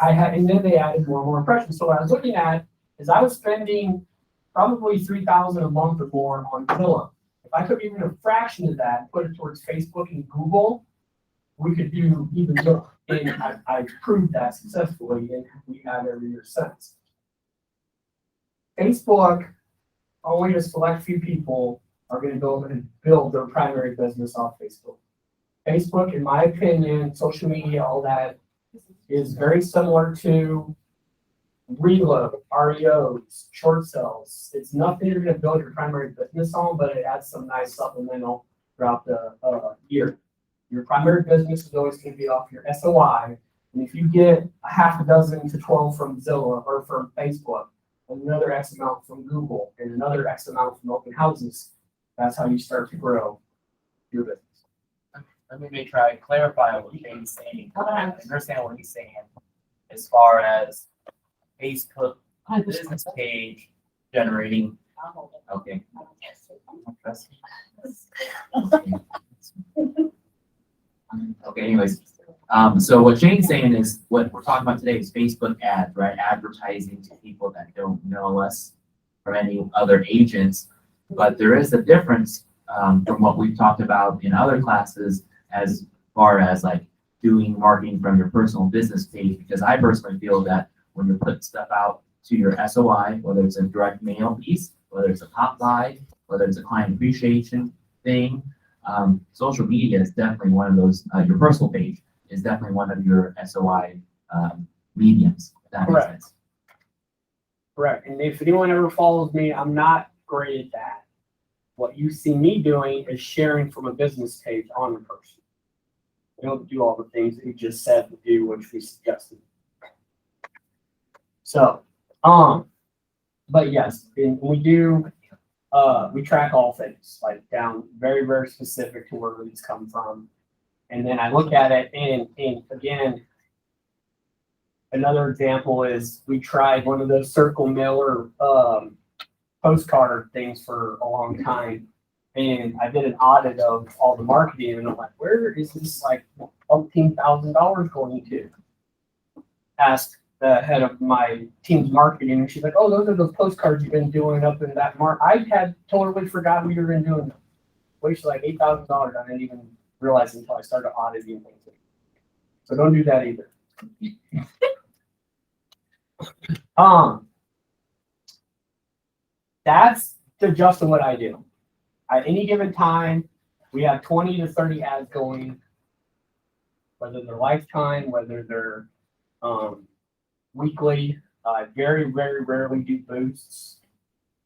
I had, and then they added more and more impressions. So what I was looking at is I was spending probably $3,000 a month or more on Zillow. If I took even a fraction of that, and put it towards Facebook and Google, we could do even more. And I proved that successfully, and we have every year since. Facebook, only a select few people are going to build their primary business off Facebook. Facebook, in my opinion, social media, all that, is very similar to reload, REOs, short sales. It's nothing you're going to build your primary business on, but it adds some nice supplemental throughout the year. Your primary business is always going to be off your SOI. And if you get a half a dozen to 12 from Zillow or from Facebook, another X amount from Google, and another X amount from open houses, that's how you start to grow your business. Let me try to clarify what Shane's saying. I understand what he's saying as far as Facebook business page generating. Okay. Okay, anyways, so what Shane's saying is what we're talking about today is Facebook ads, right? Advertising to people that don't know us or any other agents. But there is a difference from what we've talked about in other classes as far as like doing marketing from your personal business page, because I personally feel that when you're putting stuff out to your SOI, whether it's a direct mail piece, whether it's a pop by, whether it's a client appreciation thing, social media is definitely one of those, your personal page is definitely one of your SOI mediums. If that makes Correct. sense. Correct. And if anyone ever follows me, I'm not great at that. What you see me doing is sharing from a business page on the person. We don't do all the things that you just said to do, which we suggested. So, but yes, and we do, we track all things, like down very, very specific to where leads come from. And then I look at it and again, another example is we tried one of those circle mailer, postcard things for a long time. And I did an audit of all the marketing and I'm like, where is this like $15,000 going to? Asked the head of my team's marketing and she's like, oh, those are those postcards you've been doing up in that I had totally forgot we were been doing them. Wasted like $8,000. I didn't even realize until I started auditing things. So don't do that either. That's the just of what I do. At any given time, we have 20 to 30 ads going, whether they're lifetime, whether they're weekly. I very, very rarely do boosts.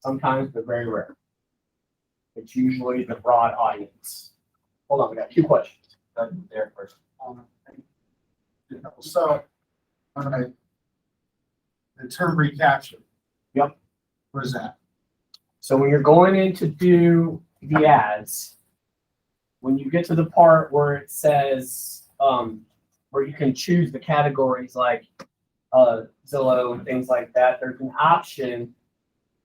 Sometimes, but very rare. It's usually the broad audience. Hold on, we got 2 questions. There first. So, all right. The term recapture. Yep. What is that? So when you're going in to do the ads, when you get to the part where it says, where you can choose the categories like Zillow and things like that, there's an option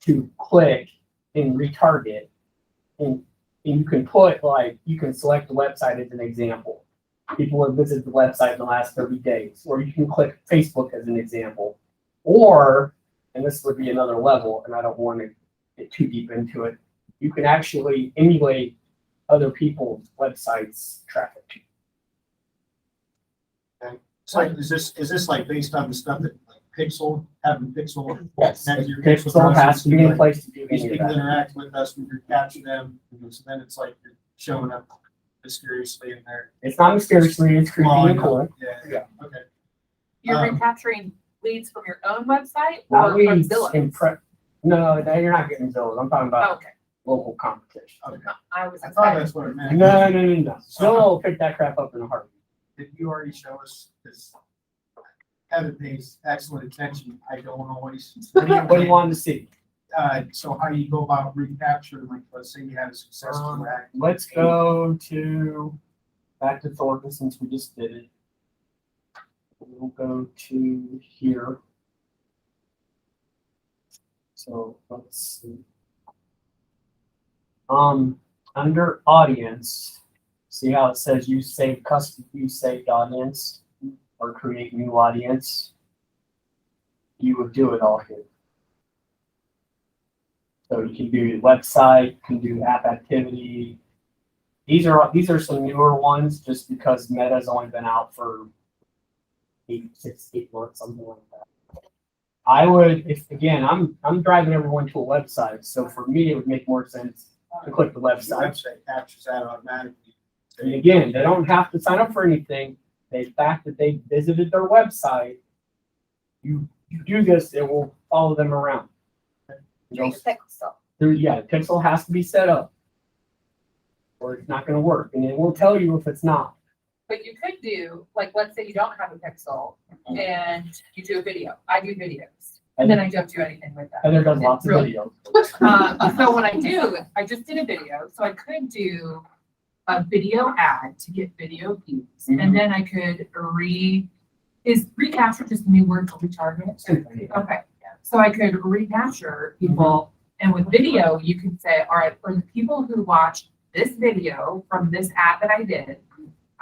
to click and retarget. And you can put like, you can select the website as an example. People have visited the website in the last 30 days, or you can click Facebook as an example. Or, and this would be another level, and I don't want to get too deep into it, you can actually emulate other people's websites' traffic. So is this like based on the stuff that like Pixel, having Pixel? Yes, Next to your Pixel has to be in place to do These any of people that. interact with us, we capture them, so then it's like you're showing up mysteriously in there. It's not mysteriously, it's creepy and cool. Yeah, okay. You're Um, recapturing leads from your own website Not or from leads, Zillow? no, you're not getting Zillow. I'm talking about Okay, local competition. Okay. I was. I thought that's what it meant. No. Zillow will pick that crap up in a heartbeat. did you already show us? Because Heather pays excellent attention. I don't know what he's. What do you want to see? So how do you go about recapturing, like, let's say you had a successful act. Let's go back to Thornton since we just did it. We'll go to here. So let's see. Under audience, see how it says you saved audience or create new audience? You would do it all here. So you can do your website, you can do app activity. These are some newer ones just because Meta's only been out for 8 months, something like that. I would, I'm driving everyone to a website, so for me, it would make more sense to click the The website. website captures that automatically. And again, they don't have to sign up for anything. The fact that they visited their website, you do this, it will follow them around. Through the pixel. The pixel has to be set up, or it's not gonna work, and it will tell you if it's not. But you could do, like, let's say you don't have a Pixel and you do a video. I do videos. And then I don't do anything with that. Heather does lots of Really? videos. So what I just did a video, so I could do a video ad to get video views. Mhm. And then I could is recapture just a new word for retarget? Okay, so I could recapture people, and with video, you can say, all right, for the people who watched this video from this ad that I did,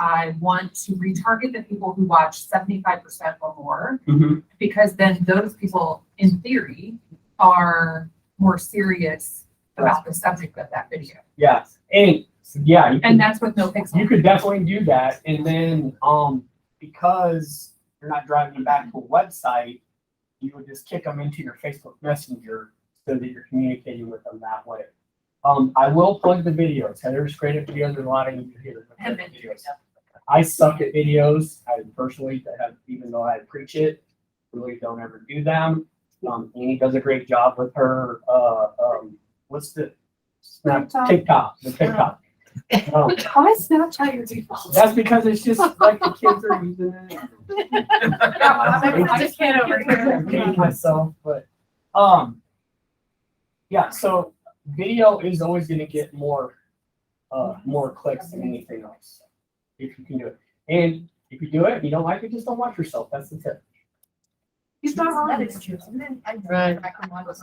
I want to retarget the people who watched 75% or more, Mhm. because then those people, in theory, are more serious about the subject of that video. Yeah, and yeah, you And could, that's with no you pixel. could definitely do that, and then, because you're not driving back to a website, you would just kick them into your Facebook Messenger so that you're communicating with them that way. I will plug the videos. Heather's great at videos. There's a lot of you here. that And plug then- videos. I suck at videos. I personally, even though I preach it, really don't ever do them. Annie does a great job with her, what's the TikTok, the TikTok. Why Snapchat your default? That's because it's just like the kids are using it. I just can't over I'm here. kidding myself, but, yeah, so video is always gonna get more clicks than anything else, if you can do it. And if you do it, and you don't like it, just don't watch yourself, that's the tip. He's not on That it. is true. Right.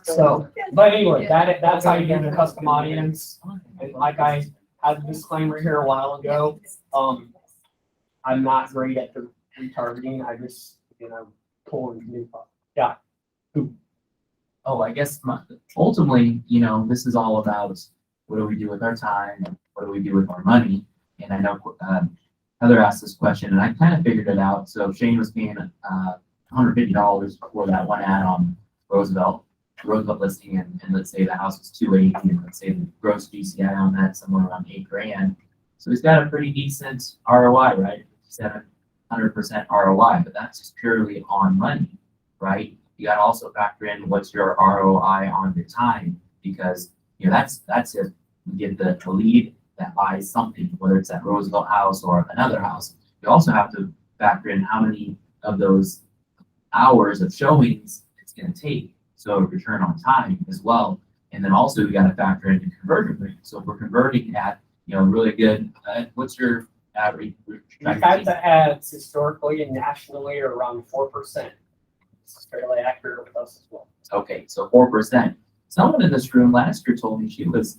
So, but anyway, that's how you do the custom audience. And like I had a disclaimer here a while ago, I'm not great at the retargeting, I just, pull in new, yeah. Oh, I guess ultimately, this is all about what do we do with our time? What do we do with our money? And I know Heather asked this question and I kind of figured it out. So Shane was paying $150 for that one ad on Roosevelt listing, and let's say the house was 280, and let's say the gross GCI on that somewhere around $8,000. So he's got a pretty decent ROI, right? 700% ROI, but that's just purely on money, right? You got to also factor in what's your ROI on your time, because that's if you get the lead that buys something, whether it's that Roosevelt house or another house. You also have to factor in how many of those hours of showings it's going to take. So return on time as well. And then also you got to factor in the conversion rate. So if we're converting at, really good, what's your average? We've had the ads historically and nationally are around 4%. It's fairly accurate with us as well. Okay, so 4%. Someone in this room last year told me she was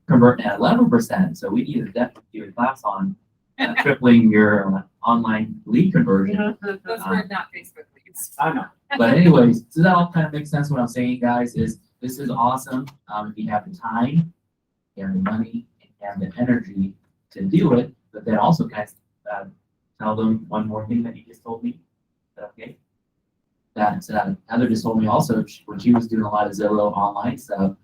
converting at 11%. So we need to definitely do a class on tripling your online lead conversion. Those were not Facebook leads. I know. But anyways, so that all kind of makes sense. What I'm saying, guys, is this is awesome. If you have the time, you have the money, and you have the energy to do it, but then also guys, tell them one more thing that you just told me. Is that okay? That Heather just told me also when she was doing a lot of Zillow online stuff,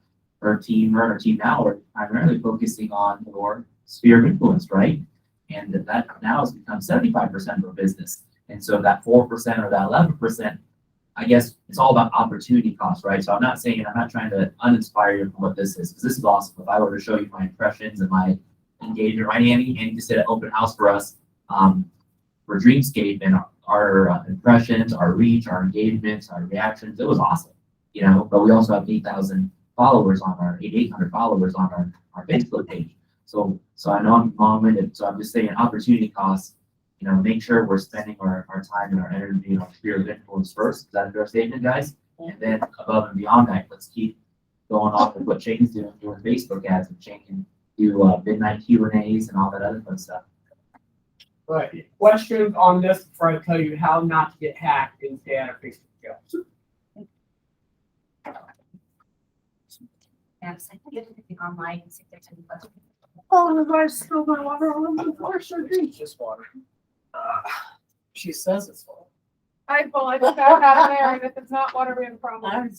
her and her team now are primarily focusing on your sphere of influence, right? And that now has become 75% of her business. And so that 4% or that 11%, I guess it's all about opportunity cost, right? So I'm not trying to uninspire you from what this is, because this is awesome. If I were to show you my impressions and my engagement, right, Annie? Annie just did an open house for us for Dreamscape and our impressions, our reach, our engagements, our reactions. It was awesome, you know, but we also have 8,000 followers on our 800 followers on our Facebook page. So I know I'm long-winded, so I'm just saying opportunity costs, you know, make sure we're spending our time and our energy on sphere of influence first. Is that a fair statement, guys? And then above and beyond that, let's keep going off with what Shane's doing Facebook ads, and Shane can do midnight Q&As and all that other fun stuff. Right. Questions on this before I tell you how not to get hacked and stay out of Facebook jail? Yes, I think everything online and see if there's any questions. Oh, I spilled my water all over the floor, so drink this water. She says it's full. I just got out of there, and if it's not water, we have a problem.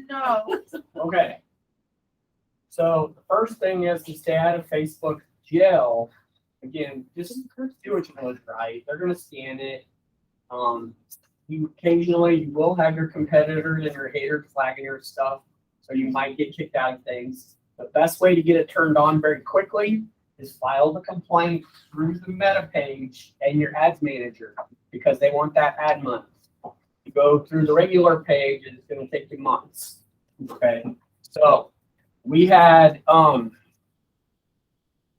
No. Okay. So the first thing is to stay out of Facebook jail. Again, just do what you know is right. They're gonna scan it. You occasionally you will have your competitors and your haters flagging your stuff, so you might get kicked out of things. The best way to get it turned on very quickly is file the complaint through the meta page and your ads manager, because they want that ad month. You go through the regular page, it's gonna take you months. Okay, so we had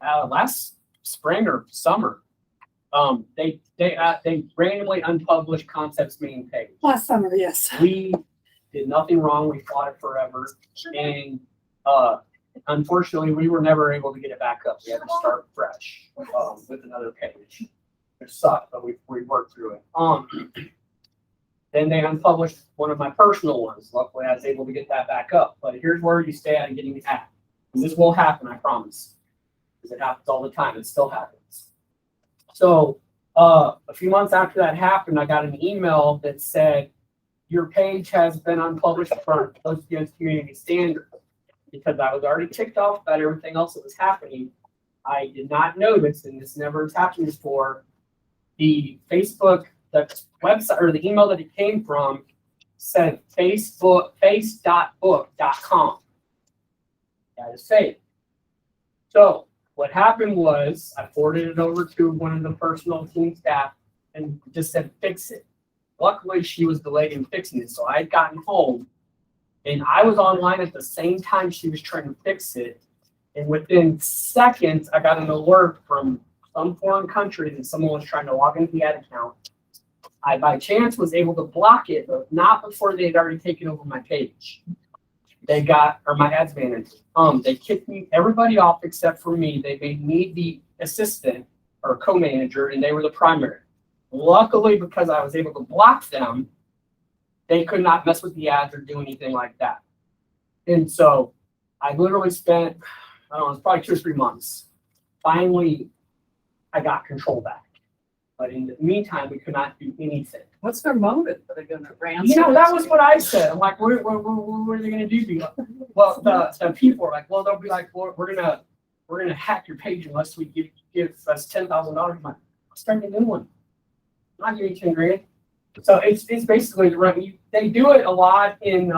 last spring or summer, they randomly unpublished Concept's main page. Last summer, yes. We did nothing wrong. We fought it forever, and unfortunately, we were never able to get it back up. We had to start fresh with another page. It sucked, but we worked through it. Then they unpublished one of my personal ones. Luckily, I was able to get that back up. But here's where you stay out of getting hacked. And this will happen, I promise. Because it happens all the time. It still happens. So a few months after that happened, I got an email that said, your page has been unpublished for Post Against Community Standards. Because I was already ticked off about everything else that was happening. I did not know this, and this never has happened before. The Facebook, the website, or the email that it came from said face.book.com. That is fake. So what happened was I forwarded it over to one of the personal team staff and just said, fix it. Luckily, she was delayed in fixing it. So I had gotten home and I was online at the same time she was trying to fix it. And within seconds, I got an alert from some foreign country that someone was trying to log into the ad account. I, by chance, was able to block it, but not before they had already taken over my page. They got, or my ads manager. They kicked me, everybody off except for me. They made me the assistant or co-manager, and they were the primary. Luckily, because I was able to block them, they could not mess with the ads or do anything like that. And so I literally spent, I don't know, it's probably 2 or 3 months. Finally, I got control back. But in the meantime, we could not do anything. What's their motive? Are they gonna ransom? You know, that was what I said. I'm like, what are they gonna do? Well, the people are like, well, they'll be like, well, we're gonna hack your page unless we give us $10,000. I'm like, start a new one. I'm not giving you 10 grand. So it's basically the run. They do it a lot in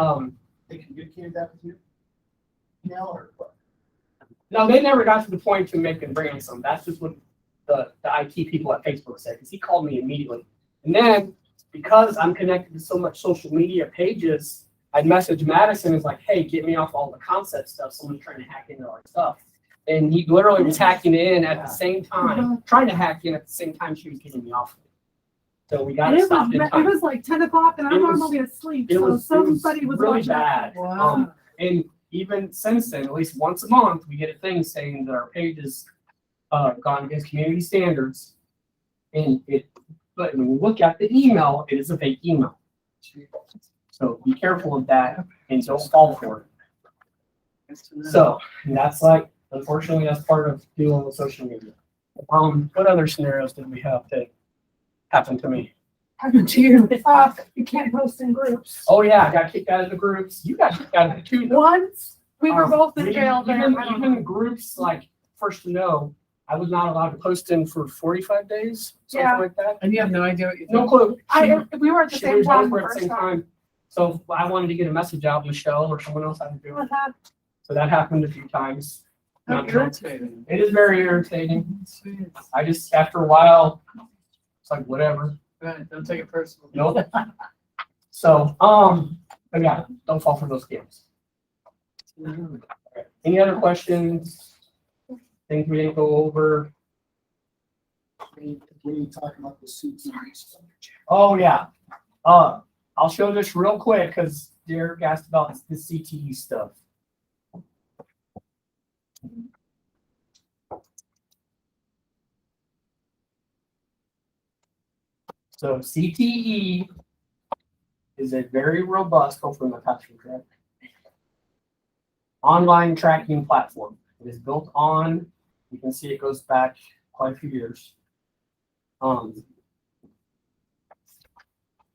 They can get that with you? Email or what? no, they never got to the point to make and ransom. That's just what the IT people at Facebook said, because he called me immediately. And then because I'm connected to so much social media pages, I'd message Madison and like, hey, get me off all the concept stuff. Someone's trying to hack into our stuff. And he literally was hacking in at the same time, trying to hack in at the same time she was getting me off. So we got And to it stop in was, it time. was like 10 o'clock and It I'm was- normally asleep, It so was somebody was really watching. bad. Wow. And even since then, at least once a month, we get a thing saying that our page is gone against community standards. And but when you look at the email, it is a fake email. So be careful of that and don't fall for it. So and that's like, unfortunately, that's part of dealing with social media. What other scenarios did we have that happened to me? Happened to you. You can't post in groups. Oh yeah, I got kicked out of the groups. You got kicked out of it too. though. Once, we were both in Even- jail there. Even, I don't even know. groups like First to Know, I was not allowed to post in for 45 days, something Yeah. like that. And you have no idea what you No think? clue. We were at the She same was time both the at the first same time. time. So I wanted to get a message out, Michelle or someone else had to do it. With that, So that happened a few times. How Not true. irritating. It is very irritating. Jeez. I just, after a while, it's like, whatever. Right, don't take it personally. Nope. So, but yeah, don't fall for those scams. Any other questions? Things we didn't go over? We need to talk about the CTE stuff. Oh, yeah. I'll show this real quick because Derek asked about the CTE stuff. So CTE is a very robust, hopefully my caption correct, online tracking platform. It is built on, you can see it goes back quite a few years. And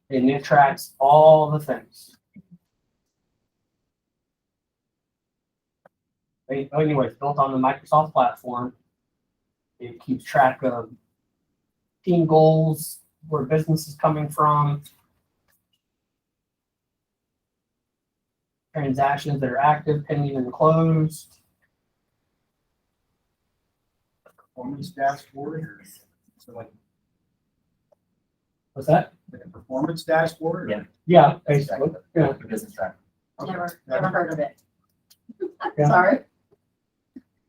it tracks all the things. Anyway, it's built on the Microsoft platform. It keeps track of team goals, where business is coming from, transactions that are active, pending, and closed. Performance dashboard or so like What's that? a performance dashboard? Yeah. Yeah, basically. Yeah. Business track. Never heard of it. Yeah. Sorry.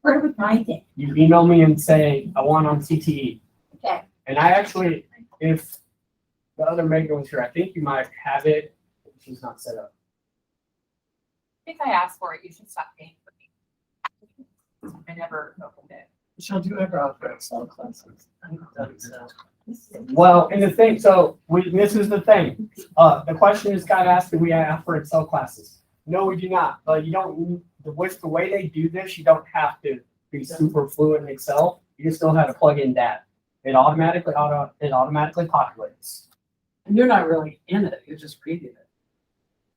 Where would mine be? You email me and say, I want on CTE. Okay. And I actually, if the other Megan was here, I think you might have it. She's not set up. If I ask for it, you should stop paying for me. I never opened it. Michelle, do you ever offer Excel classes? I haven't done so. Well, and the thing, so this is the thing. The question is kind of asked, do we have for Excel classes? No, we do not. But you don't, with the way they do this, you don't have to be super fluent in Excel. You just know how to plug in data. It automatically populates. And you're not really in it, you're just reading it.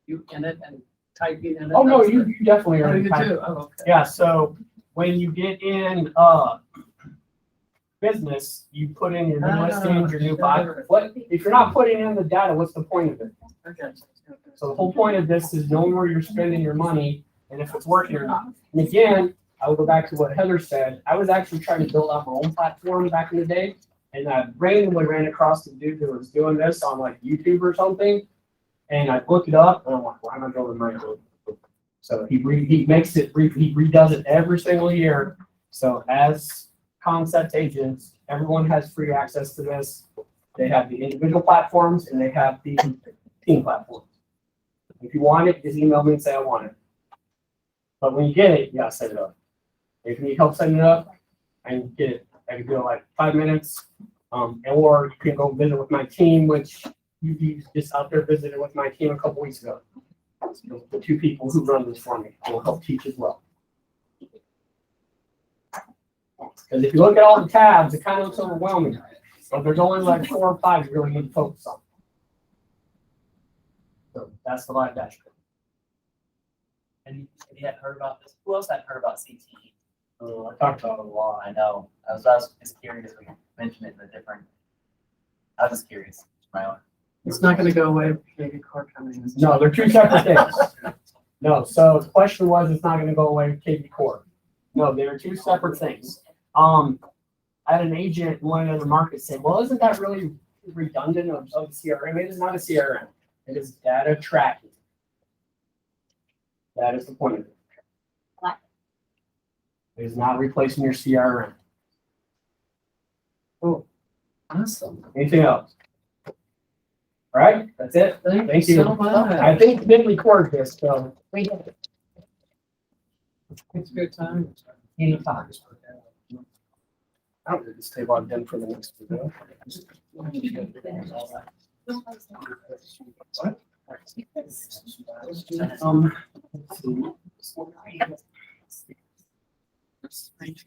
You in it and typing in it. Oh, no, that's you it. definitely Oh, are. you do, oh, okay. Yeah, so when you get in business, you put in your new listings, your new buy. What if you're not putting in the data, what's the point of it? Okay. So the whole point of this is knowing where you're spending your money and if it's working or not. And again, I will go back to what Heather said. I was actually trying to build out my own platform back in the day. And I randomly ran across the dude that was doing this on like YouTube or something. And I looked it up and I'm like, why am I building my own? So he redoes it every single year. So as concept agents, everyone has free access to this. They have the individual platforms and they have the team platforms. If you want it, just email me and say I want it. But when you get it, you gotta set it up. If you need help setting it up, I can get it. I can do it in like 5 minutes. Or you can go visit with my team, which you just out there visited with my team a couple weeks ago. So the 2 people who run this for me will help teach as well. Because if you look at all the tabs, it kind of looks overwhelming. But there's only like 4 or 5 you really need to focus on. So that's the live dashboard. And you hadn't heard about this? Who else hadn't heard about CTE? I talked about it a lot. I know. I was just curious. We mentioned it in a different. I was just curious. My own. It's not gonna go away, maybe core coming in. No, they're 2 separate things. No, so the question was, it's not gonna go away with KB Core. No, they're 2 separate things. I had an agent in one of the markets say, well, isn't that really redundant of CRM? It is not a CRM. It is data tracking. That is the point of it. What? It is not replacing your CRM. Awesome. Anything else? All right, that's it. Thank Thank you you. so much. I think did record this, so We did. It's a good time. anytime. I don't need to stay logged in for the next video. Let's see.